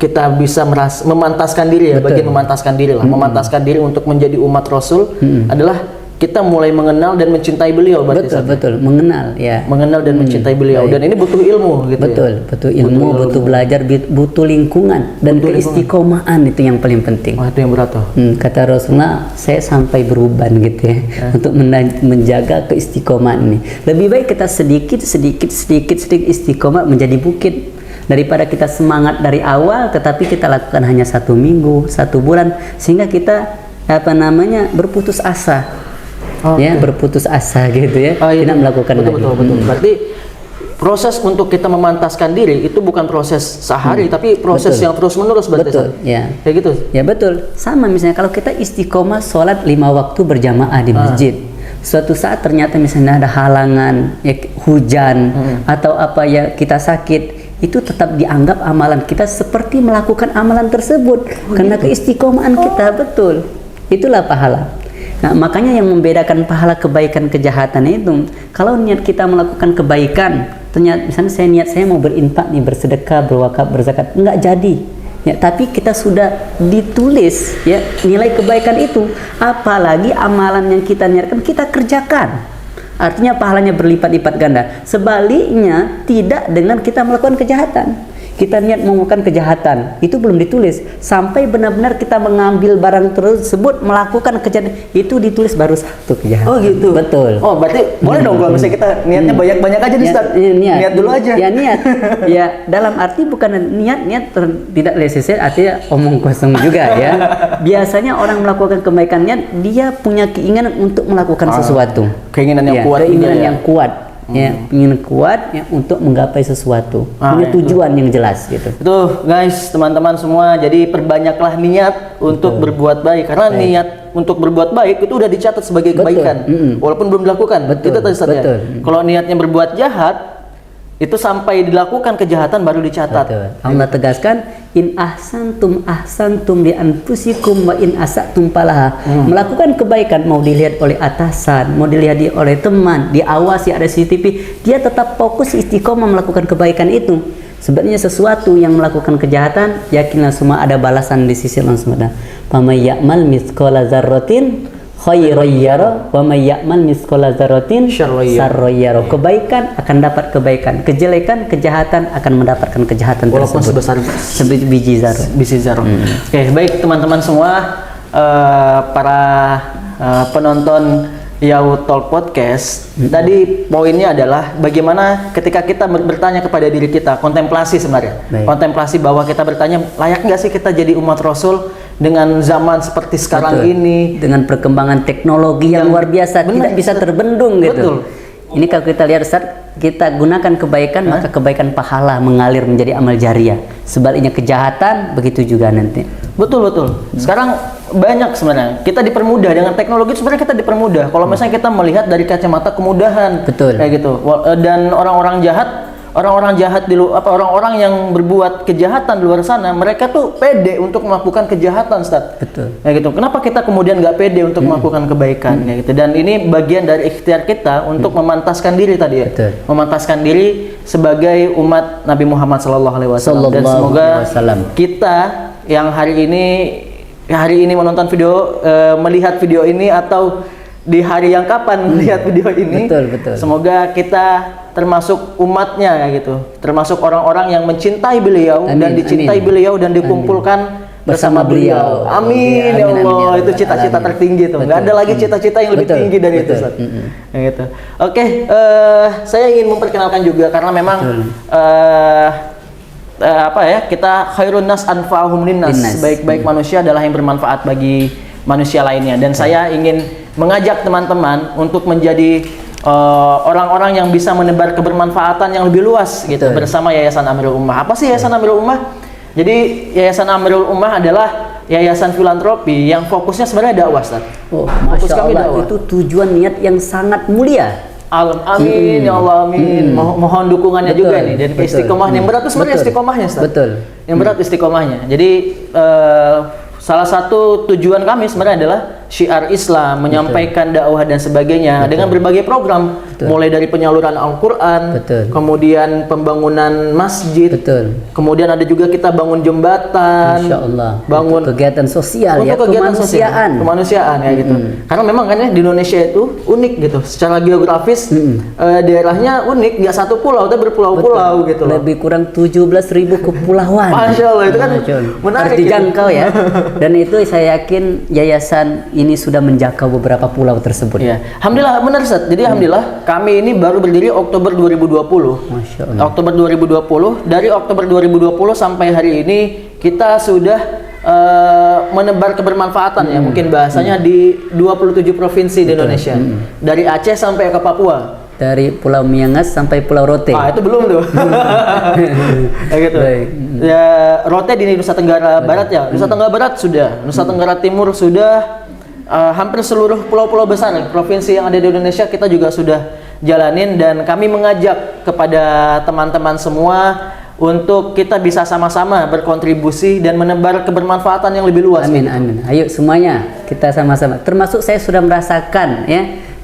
kita bisa memantaskan diri ya, bagian memantaskan diri lah, memantaskan diri untuk menjadi umat Rasul adalah kita mulai mengenal dan mencintai beliau. Betul, mengenal ya. Mengenal dan mencintai beliau. Dan ini butuh ilmu gitu. Butuh ilmu, butuh belajar, butuh lingkungan dan keistiqomahan, itu yang paling penting. Itu yang berat tuh. Kata Rasulullah, saya sampai beruban gitu ya, untuk menjaga keistiqomahan ini. Lebih baik kita sedikit istiqomah menjadi bukit, daripada kita semangat dari awal tetapi kita lakukan hanya 1 minggu, 1 bulan, sehingga kita berputus asa. Ya, berputus asa gitu ya, tidak melakukan lagi. Betul. Berarti proses untuk kita memantaskan diri itu bukan proses sehari, tapi proses yang terus menerus. Ya. Kayak gitu. Ya betul. Sama misalnya kalau kita istiqomah sholat 5 waktu berjamaah di masjid, suatu saat ternyata misalnya ada halangan, ya, hujan atau apa ya, kita sakit, itu tetap dianggap amalan kita seperti melakukan amalan tersebut karena keistiqomahan kita. Betul. Itulah pahala. Nah, makanya yang membedakan pahala kebaikan kejahatan itu, kalau niat kita melakukan kebaikan, ternyata misalnya saya mau berinfak nih, bersedekah, berwakaf, berzakat, nggak jadi. Ya, tapi kita sudah ditulis ya nilai kebaikan itu, apalagi amalan yang kita niatkan kita kerjakan. Artinya pahalanya berlipat-lipat ganda. Sebaliknya tidak dengan kita melakukan kejahatan. Kita niat melakukan kejahatan, itu belum ditulis. Sampai benar-benar kita mengambil barang tersebut, melakukan kejahatan, itu ditulis baru satu kejahatan. Oh gitu. Betul. Oh berarti boleh dong kalau misalnya kita niatnya banyak-banyak aja nih Ustaz. Niat dulu aja. Ya niat. Ya dalam arti bukan niat tidak leset, artinya omong kosong juga ya. Biasanya orang melakukan kebaikan niat, dia punya keinginan untuk melakukan sesuatu. Keinginan yang Ya, kuat. keinginan ya. yang kuat. Ya, ingin kuat ya untuk menggapai sesuatu, punya tujuan yang jelas gitu. Itu guys, teman-teman semua, jadi perbanyaklah niat untuk berbuat baik, karena niat untuk berbuat baik itu udah dicatat sebagai kebaikan, walaupun belum dilakukan. Itu tadi Ustaz ya. Kalau niatnya berbuat jahat, itu sampai dilakukan kejahatan baru dicatat. Betul. Allah tegaskan, in ahsantum li anfusikum wa in asatum falaha. Melakukan kebaikan mau dilihat oleh atasan, mau dilihat oleh teman, diawasi ada CCTV, dia tetap fokus istiqomah melakukan kebaikan itu. Sebenarnya sesuatu yang melakukan kejahatan, yakinlah semua ada balasan di sisi Allah SWT. Faman ya'mal mithqala dzarratin khairan yara wa may ya'mal mithqala dzarratin syarran yara. Kebaikan akan dapat kebaikan, kejahatan akan mendapatkan kejahatan walaupun tersebut. sebesar biji zarah. Oke, baik teman-teman semua, para penonton Yau Talk Podcast. Tadi poinnya adalah bagaimana ketika kita bertanya kepada diri kita, kontemplasi sebenarnya. Kontemplasi bahwa kita bertanya, layak nggak sih kita jadi umat Rasul dengan zaman seperti sekarang ini, dengan perkembangan teknologi yang luar biasa, tidak bisa terbendung gitu. Ini kalau kita lihat Ustaz, kita gunakan kebaikan, maka kebaikan pahala mengalir menjadi amal jariah. Sebaliknya kejahatan begitu juga nanti. Betul. Sekarang banyak sebenarnya kita dipermudah dengan teknologi. Sebenarnya kita dipermudah kalau misalnya kita melihat dari kacamata kemudahan. Betul. Kayak gitu. Dan orang-orang jahat di luar, orang-orang yang berbuat kejahatan di luar sana, mereka tuh pede untuk melakukan kejahatan, Ustaz. Betul. Kayak gitu. Kenapa kita kemudian nggak pede untuk melakukan kebaikan, kayak gitu? Dan ini bagian dari ikhtiar kita untuk memantaskan diri tadi ya. Betul. Memantaskan diri sebagai umat Nabi Muhammad SAW. Dan semoga kita yang hari ini menonton video, melihat video ini, atau di hari yang kapan melihat video ini, betul. Semoga kita termasuk umatnya kayak gitu, termasuk orang-orang yang mencintai beliau dan dicintai beliau dan dikumpulkan bersama beliau. Amin ya Allah. Itu cita-cita tertinggi tuh. Nggak ada lagi cita-cita yang lebih tinggi dari itu, Ustaz. Gitu. Oke, saya ingin memperkenalkan juga karena memang kita khairun nas anfa'uhum linnas. Baik-baik manusia adalah yang bermanfaat bagi manusia lainnya, dan saya ingin mengajak teman-teman untuk menjadi orang-orang yang bisa menebar kebermanfaatan yang lebih luas gitu bersama Yayasan Amirul Ummah. Apa sih Yayasan Amirul Ummah? Jadi Yayasan Amirul Ummah adalah yayasan filantropi yang fokusnya sebenarnya dakwah, Ustaz. Fokus kami dakwah. Itu tujuan niat yang sangat mulia. Amin ya Allah, amin. Mohon dukungannya juga nih, dan istiqomahnya. Yang berat itu sebenarnya istiqomahnya, Ustaz. Yang berat istiqomahnya. Jadi salah satu tujuan kami sebenarnya adalah syiar Islam, menyampaikan dakwah dan sebagainya dengan berbagai program, mulai dari penyaluran Al-Quran, kemudian pembangunan masjid, kemudian ada juga kita bangun jembatan, bangun kegiatan sosial, kemanusiaan ya gitu. Karena memang kan ya di Indonesia itu unik gitu, secara geografis daerahnya unik, nggak satu pulau tapi berpulau-pulau gitu. Lebih kurang 17.000 kepulauan. Masya Allah, itu kan menarik. Dijangkau ya. Dan itu saya yakin yayasan ini sudah menjangkau beberapa pulau tersebut. Ya. Alhamdulillah, benar Ustaz. Jadi alhamdulillah kami ini baru berdiri Oktober 2020. Masya Allah. Oktober 2020. Dari Oktober 2020 sampai hari ini kita sudah menebar kebermanfaatan ya, mungkin bahasanya di 27 provinsi di Indonesia. Dari Aceh sampai ke Papua. Dari Pulau Miangas sampai Pulau Rote. Itu belum tuh. Kayak gitu. Ya, Rote di Nusa Tenggara Barat ya. Nusa Tenggara Barat sudah, Nusa Tenggara Timur sudah, hampir seluruh pulau-pulau besar provinsi yang ada di Indonesia kita juga sudah jalanin, dan kami mengajak kepada teman-teman semua untuk kita bisa sama-sama berkontribusi dan menebar kebermanfaatan yang lebih luas. Amin. Ayo semuanya kita sama-sama. Termasuk saya sudah merasakan ya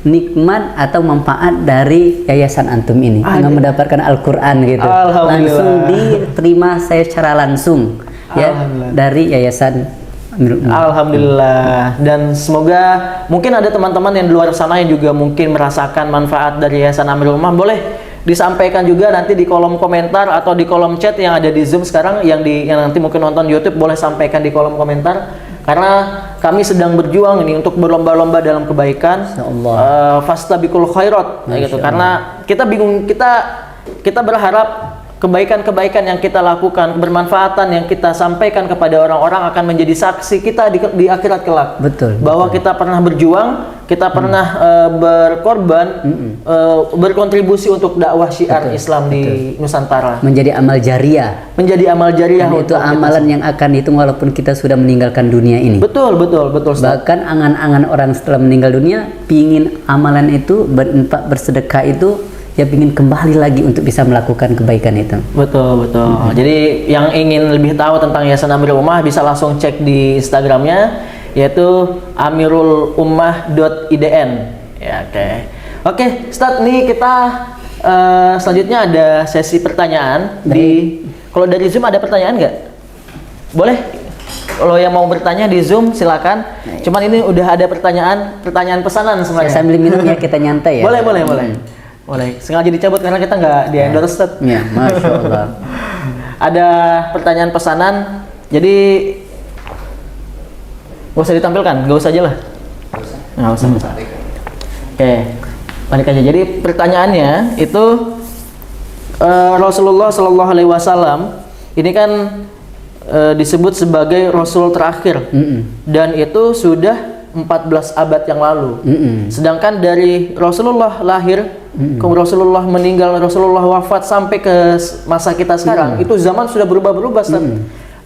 nikmat atau manfaat dari yayasan antum ini dengan mendapatkan Al-Qur'an gitu. Langsung diterima saya secara langsung ya dari yayasan Amirul Ummah. Alhamdulillah. Dan semoga mungkin ada teman-teman yang di luar sana yang juga mungkin merasakan manfaat dari yayasan Amirul Ummah, boleh disampaikan juga nanti di kolom komentar atau di kolom chat yang ada di Zoom sekarang, yang nanti mungkin nonton YouTube, boleh sampaikan di kolom komentar, karena kami sedang berjuang ini untuk berlomba-lomba dalam kebaikan. Fastabiqul khairat gitu. Karena kita bingung, kita berharap kebaikan-kebaikan yang kita lakukan, kebermanfaatan yang kita sampaikan kepada orang-orang akan menjadi saksi kita di akhirat kelak. Bahwa kita pernah berjuang, kita pernah berkorban, berkontribusi untuk dakwah syiar Islam di Nusantara. Menjadi amal jariah. Menjadi amal jariah. Itu amalan yang akan dihitung walaupun kita sudah meninggalkan dunia ini. Betul. Bahkan angan-angan orang setelah meninggal dunia, pingin amalan itu, berinfak, bersedekah itu, ya ingin kembali lagi untuk bisa melakukan kebaikan itu. Betul. Jadi yang ingin lebih tahu tentang Yayasan Amirul Ummah bisa langsung cek di Instagramnya, yaitu amirulummah.idn. Ya, oke, Ustadz, nih kita selanjutnya ada sesi pertanyaan. Kalau dari Zoom ada pertanyaan nggak? Boleh. Kalau yang mau bertanya di Zoom silakan. Cuman ini udah ada pertanyaan pesanan sebenarnya. Sambil minum ya, kita nyantai ya. Boleh, sengaja dicabut karena kita nggak di-endorse. Ya, Masya Allah. Ada pertanyaan pesanan, jadi nggak usah ditampilkan, nggak usah aja lah. Nggak usah. Oke, balik aja. Jadi pertanyaannya itu, Rasulullah Shallallahu Alaihi Wasallam ini kan disebut sebagai Rasul terakhir, dan itu sudah 14 abad yang lalu. Sedangkan dari Rasulullah lahir, Rasulullah meninggal, Rasulullah wafat sampai ke masa kita sekarang, itu zaman sudah berubah-berubah.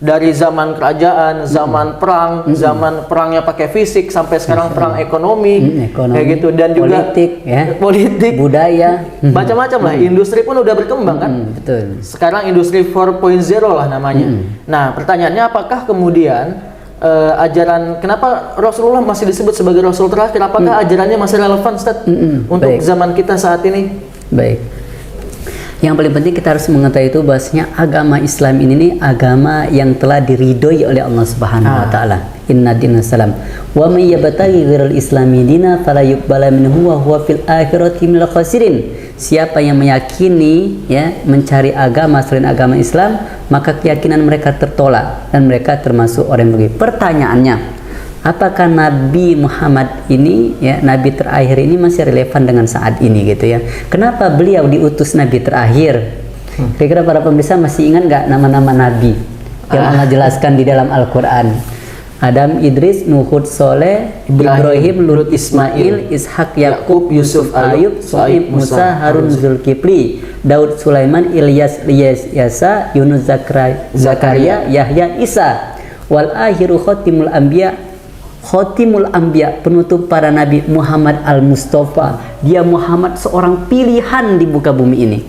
Dari zaman kerajaan, zaman perang, zaman perangnya pakai fisik, sampai sekarang perang ekonomi, kayak gitu, dan juga politik, budaya, macam-macam lah. Industri pun udah berkembang kan. Sekarang industri 4.0 lah namanya. Nah, pertanyaannya, apakah kemudian ajaran, kenapa Rasulullah masih disebut sebagai Rasul terakhir? Apakah ajarannya masih relevan, Ustaz, untuk zaman kita saat ini? Baik. Yang paling penting kita harus mengetahui itu bahwasanya agama Islam ini agama yang telah diridhoi oleh Allah Subhanahu wa taala. Inna dina salam. Wa may yabtaghi ghairal islami dina fala yuqbala minhu wa huwa fil akhirati minal khasirin. Siapa yang meyakini ya mencari agama selain agama Islam, maka keyakinan mereka tertolak dan mereka termasuk orang yang rugi. Pertanyaannya, apakah Nabi Muhammad ini ya, Nabi terakhir ini masih relevan dengan saat ini gitu ya? Kenapa beliau diutus Nabi terakhir? Kira-kira para pemirsa masih ingat nggak nama-nama Nabi yang Allah jelaskan di dalam Al-Quran? Adam, Idris, Nuhud, Soleh, Ibrahim, Lut, Ismail, Ishak, Yakub, Yusuf, Ayub, Soib, Musa, Harun, Zulkifli, Daud, Sulaiman, Ilyas, Yasa, Yunus, Zakaria, Yahya, Isa. Wal akhiru khotimul anbiya, penutup para nabi, Muhammad al-Mustafa. Dia Muhammad, seorang pilihan di muka bumi ini.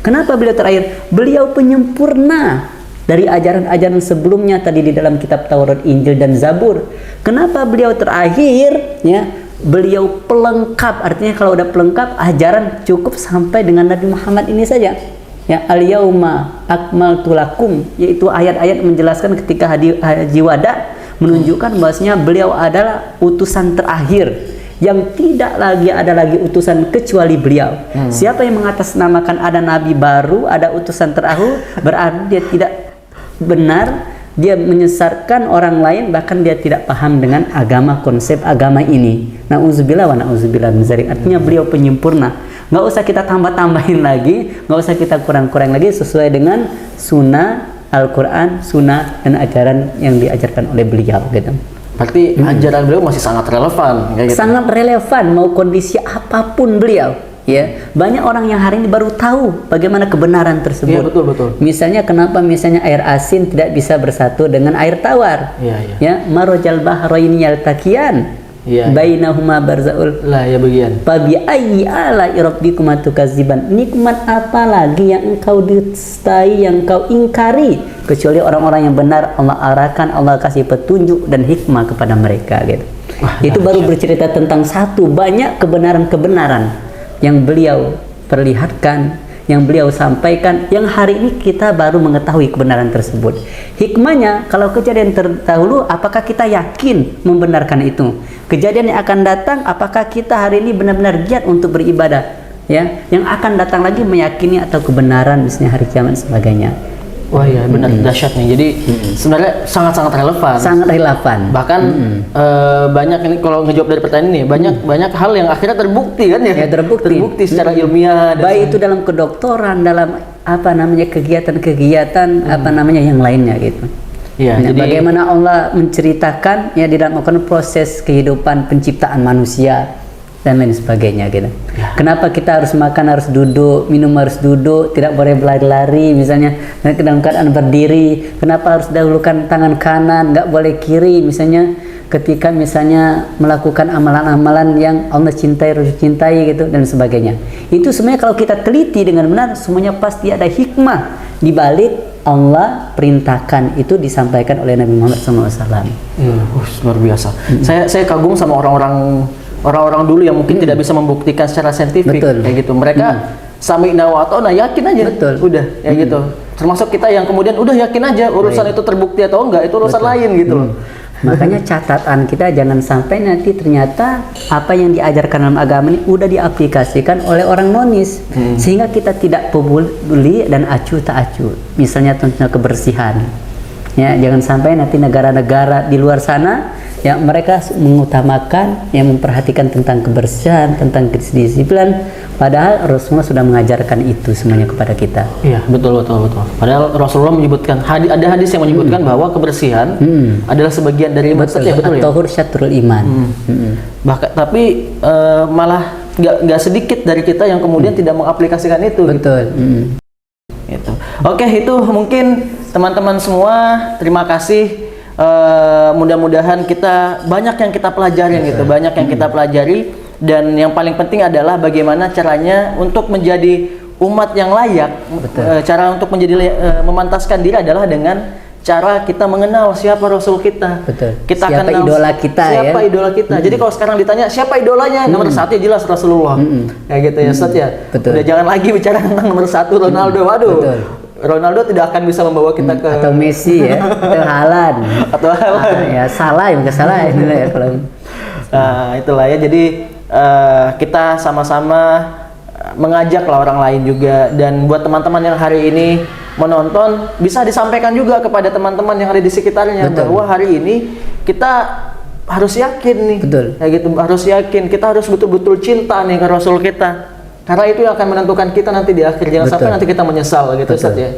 Kenapa beliau terakhir? Beliau penyempurna dari ajaran-ajaran sebelumnya tadi di dalam kitab Taurat, Injil, dan Zabur. Kenapa beliau terakhir? Ya, beliau pelengkap. Artinya kalau udah pelengkap, ajaran cukup sampai dengan Nabi Muhammad ini saja. Ya, al-yauma akmaltu lakum, yaitu ayat-ayat menjelaskan ketika haji wada, menunjukkan bahwasanya beliau adalah utusan terakhir yang tidak lagi ada lagi utusan kecuali beliau. Siapa yang mengatasnamakan ada nabi baru, ada utusan terakhir, berarti dia tidak benar, dia menyesatkan orang lain, bahkan dia tidak paham dengan agama, konsep agama ini. Na'udzubillah wa na'udzubillah min dzalik. Artinya beliau penyempurna. Nggak usah kita tambah-tambahin lagi, nggak usah kita kurang-kurang lagi, sesuai dengan sunnah Al-Quran, sunnah dan ajaran yang diajarkan oleh beliau gitu. Berarti ajaran beliau masih sangat relevan, kayak gitu. Sangat relevan, mau kondisi apapun beliau. Ya, banyak orang yang hari ini baru tahu bagaimana kebenaran tersebut. Ya, betul. Misalnya kenapa misalnya air asin tidak bisa bersatu dengan air tawar? Ya, marojal bahraini yaltaqiyan. Bainahuma barzaul lah ya bagian. Fabi ayyi ala rabbikum tukadziban. Nikmat apa lagi yang engkau dustai, yang engkau ingkari, kecuali orang-orang yang benar Allah arahkan, Allah kasih petunjuk dan hikmah kepada mereka gitu. Itu baru bercerita tentang satu, banyak kebenaran-kebenaran yang beliau perlihatkan, yang beliau sampaikan, yang hari ini kita baru mengetahui kebenaran tersebut. Hikmahnya, kalau kejadian terdahulu, apakah kita yakin membenarkan itu? Kejadian yang akan datang, apakah kita hari ini benar-benar giat untuk beribadah? Ya, yang akan datang lagi meyakini atau kebenaran, misalnya hari kiamat dan sebagainya. Wah ya benar, dahsyat nih. Jadi sebenarnya sangat-sangat relevan. Sangat relevan. Bahkan banyak ini kalau ngejawab dari pertanyaan ini banyak hal yang akhirnya terbukti kan ya. Ya, terbukti secara ilmiah. Baik itu dalam kedokteran, dalam apa namanya kegiatan-kegiatan apa namanya yang lainnya gitu. Ya, Nah, jadi bagaimana Allah menceritakan ya di dalam proses kehidupan penciptaan manusia dan lain sebagainya gitu. Kenapa kita harus makan harus duduk, minum harus duduk, tidak boleh berlari-lari misalnya, dan dalam keadaan berdiri. Kenapa harus dahulukan tangan kanan, nggak boleh kiri misalnya, ketika misalnya melakukan amalan-amalan yang Allah cintai, Rasul cintai gitu dan sebagainya. Itu sebenarnya kalau kita teliti dengan benar, semuanya pasti ada hikmah di balik Allah perintahkan itu disampaikan oleh Nabi Muhammad SAW. Luar biasa. Saya kagum sama orang-orang dulu yang mungkin tidak bisa membuktikan secara saintifik. Betul. Kayak gitu. Mereka sami'na wa ata'na, yakin aja. Betul. Udah kayak gitu. Termasuk kita yang kemudian udah yakin aja urusan itu terbukti atau enggak, itu urusan lain gitu loh. Makanya catatan kita jangan sampai nanti ternyata apa yang diajarkan dalam agama ini udah diaplikasikan oleh orang monis, sehingga kita tidak peduli dan acuh tak acuh. Misalnya tentang kebersihan. Ya, jangan sampai nanti negara-negara di luar sana ya mereka mengutamakan yang memperhatikan tentang kebersihan, tentang kedisiplinan, padahal Rasulullah sudah mengajarkan itu semuanya kepada kita. Iya, betul. Padahal Rasulullah menyebutkan ada hadis yang menyebutkan bahwa kebersihan adalah sebagian dari iman. Betul, Ya, betul ya. At-tahur syatrul iman. Bahkan tapi malah nggak sedikit dari kita yang kemudian tidak mengaplikasikan itu. Betul. Gitu. Oke, itu mungkin teman-teman semua, terima kasih. Mudah-mudahan kita banyak yang kita pelajarin gitu, banyak yang kita pelajari, dan yang paling penting adalah bagaimana caranya untuk menjadi umat yang layak. Cara untuk menjadi memantaskan diri adalah dengan cara kita mengenal siapa Rasul kita. Betul. Kita Siapa kenal idola kita siapa ya. idola kita. Jadi kalau sekarang ditanya siapa idolanya, nomor satu jelas Rasulullah. Kayak gitu ya, Ustaz ya. Betul. Udah jangan lagi bicara tentang nomor satu Ronaldo. Waduh. Betul. Ronaldo tidak akan bisa membawa kita ke Atau Messi ya, atau Haaland. atau Ya salah ya, nggak salah ini ya kalau. Nah, itulah ya. Jadi kita sama-sama mengajak lah orang lain juga, dan buat teman-teman yang hari ini menonton bisa disampaikan juga kepada teman-teman yang ada di sekitarnya. Betul. Bahwa hari ini kita harus yakin nih. Betul. Kayak gitu, harus yakin, kita harus betul-betul cinta nih ke Rasul kita. Karena itu yang akan menentukan kita nanti di akhir. Jangan sampai nanti kita menyesal gitu, Ustaz ya.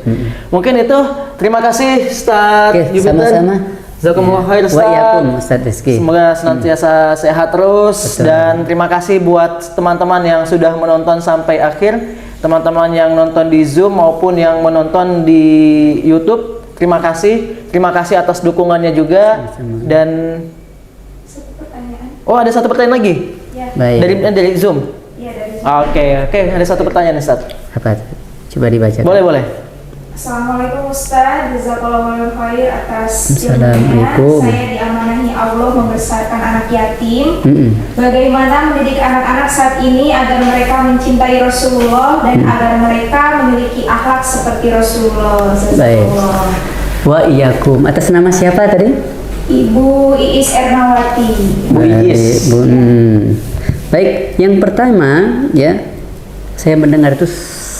Mungkin itu. Terima kasih Ustaz Jupiter. Sama-sama. Jazakumullah khair, Ustaz. Wa'alaikum, Ustaz Rizky. Semoga senantiasa sehat terus. Dan terima kasih buat teman-teman yang sudah menonton sampai akhir. Teman-teman yang nonton di Zoom maupun yang menonton di YouTube, terima kasih. Terima kasih atas dukungannya juga. Dan oh, ada satu pertanyaan lagi. Baik. Dari Zoom. Oke, ada satu pertanyaan Ustaz. Apa? Coba dibaca. Boleh. Assalamualaikum Ustaz, jazakallahu khair atas Assalamualaikum. ilmunya. Saya diamanahi Allah membesarkan anak yatim. Bagaimana mendidik anak-anak saat ini agar mereka mencintai Rasulullah dan agar mereka memiliki akhlak seperti Rasulullah. Baik. Wa iyyakum. Atas nama siapa tadi? Ibu Iis Ernawati. Bu Iis. Baik, yang pertama ya, saya mendengar itu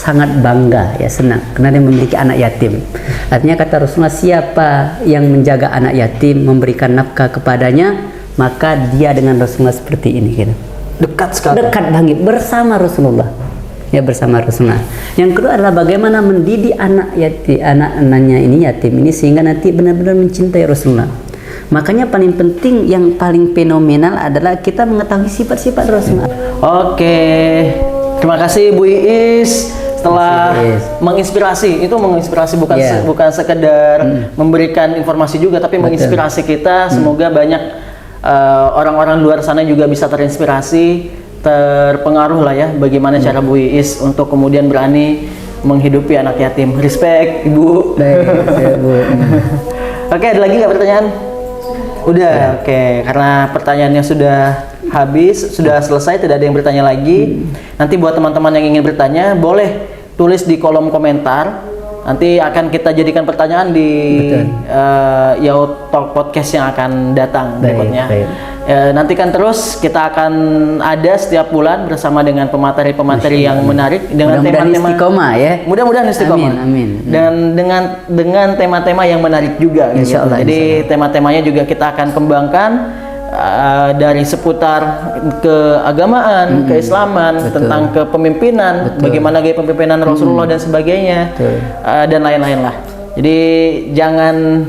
sangat bangga ya, senang karena dia memiliki anak yatim. Artinya kata Rasulullah, siapa yang menjaga anak yatim, memberikan nafkah kepadanya, maka dia dengan Rasulullah seperti ini gitu. Dekat sekali. Dekat banget bersama Rasulullah. Ya, bersama Rasulullah. Yang kedua adalah bagaimana mendidik anak yatim, anak-anaknya ini yatim ini sehingga nanti benar-benar mencintai Rasulullah. Makanya paling penting, yang paling fenomenal adalah kita mengetahui sifat-sifat Rasulullah. Oke. Terima kasih Bu Iis setelah menginspirasi. Itu menginspirasi bukan sekedar memberikan informasi juga, tapi menginspirasi kita. Semoga banyak orang-orang luar sana juga bisa terinspirasi, terpengaruh lah ya bagaimana cara Bu Iis untuk kemudian berani menghidupi anak yatim. Respect Ibu. Baik, Bu. Oke, ada lagi nggak pertanyaan? Udah, oke. Karena pertanyaannya sudah habis, sudah selesai, tidak ada yang bertanya lagi. Nanti buat teman-teman yang ingin bertanya, boleh tulis di kolom komentar. Nanti akan kita jadikan pertanyaan di Yaut Talk Podcast yang akan datang berikutnya. Nantikan terus, kita akan ada setiap bulan bersama dengan pemateri-pemateri yang menarik dengan Mudah-mudahan tema-tema istiqomah ya. Mudah-mudahan istiqomah. Amin. Dan dengan tema-tema yang menarik juga. Insya Allah, Jadi tema-temanya juga kita akan kembangkan dari seputar keagamaan, keislaman, tentang kepemimpinan, bagaimana gaya pemimpinan Rasulullah dan sebagainya, dan lain-lain lah. Jadi jangan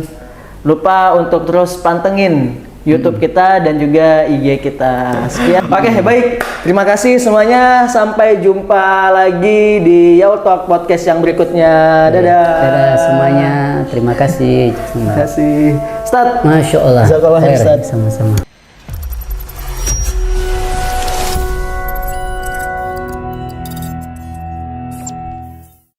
lupa untuk terus pantengin YouTube kita dan juga IG kita. Sekian. Oke, baik. Terima kasih semuanya. Sampai jumpa lagi di Yaut Talk Podcast yang berikutnya. Dadah. Dadah semuanya. Terima kasih. Terima kasih. Ustaz. Masya Allah. Jazakallah khair, Ustaz. Sama-sama.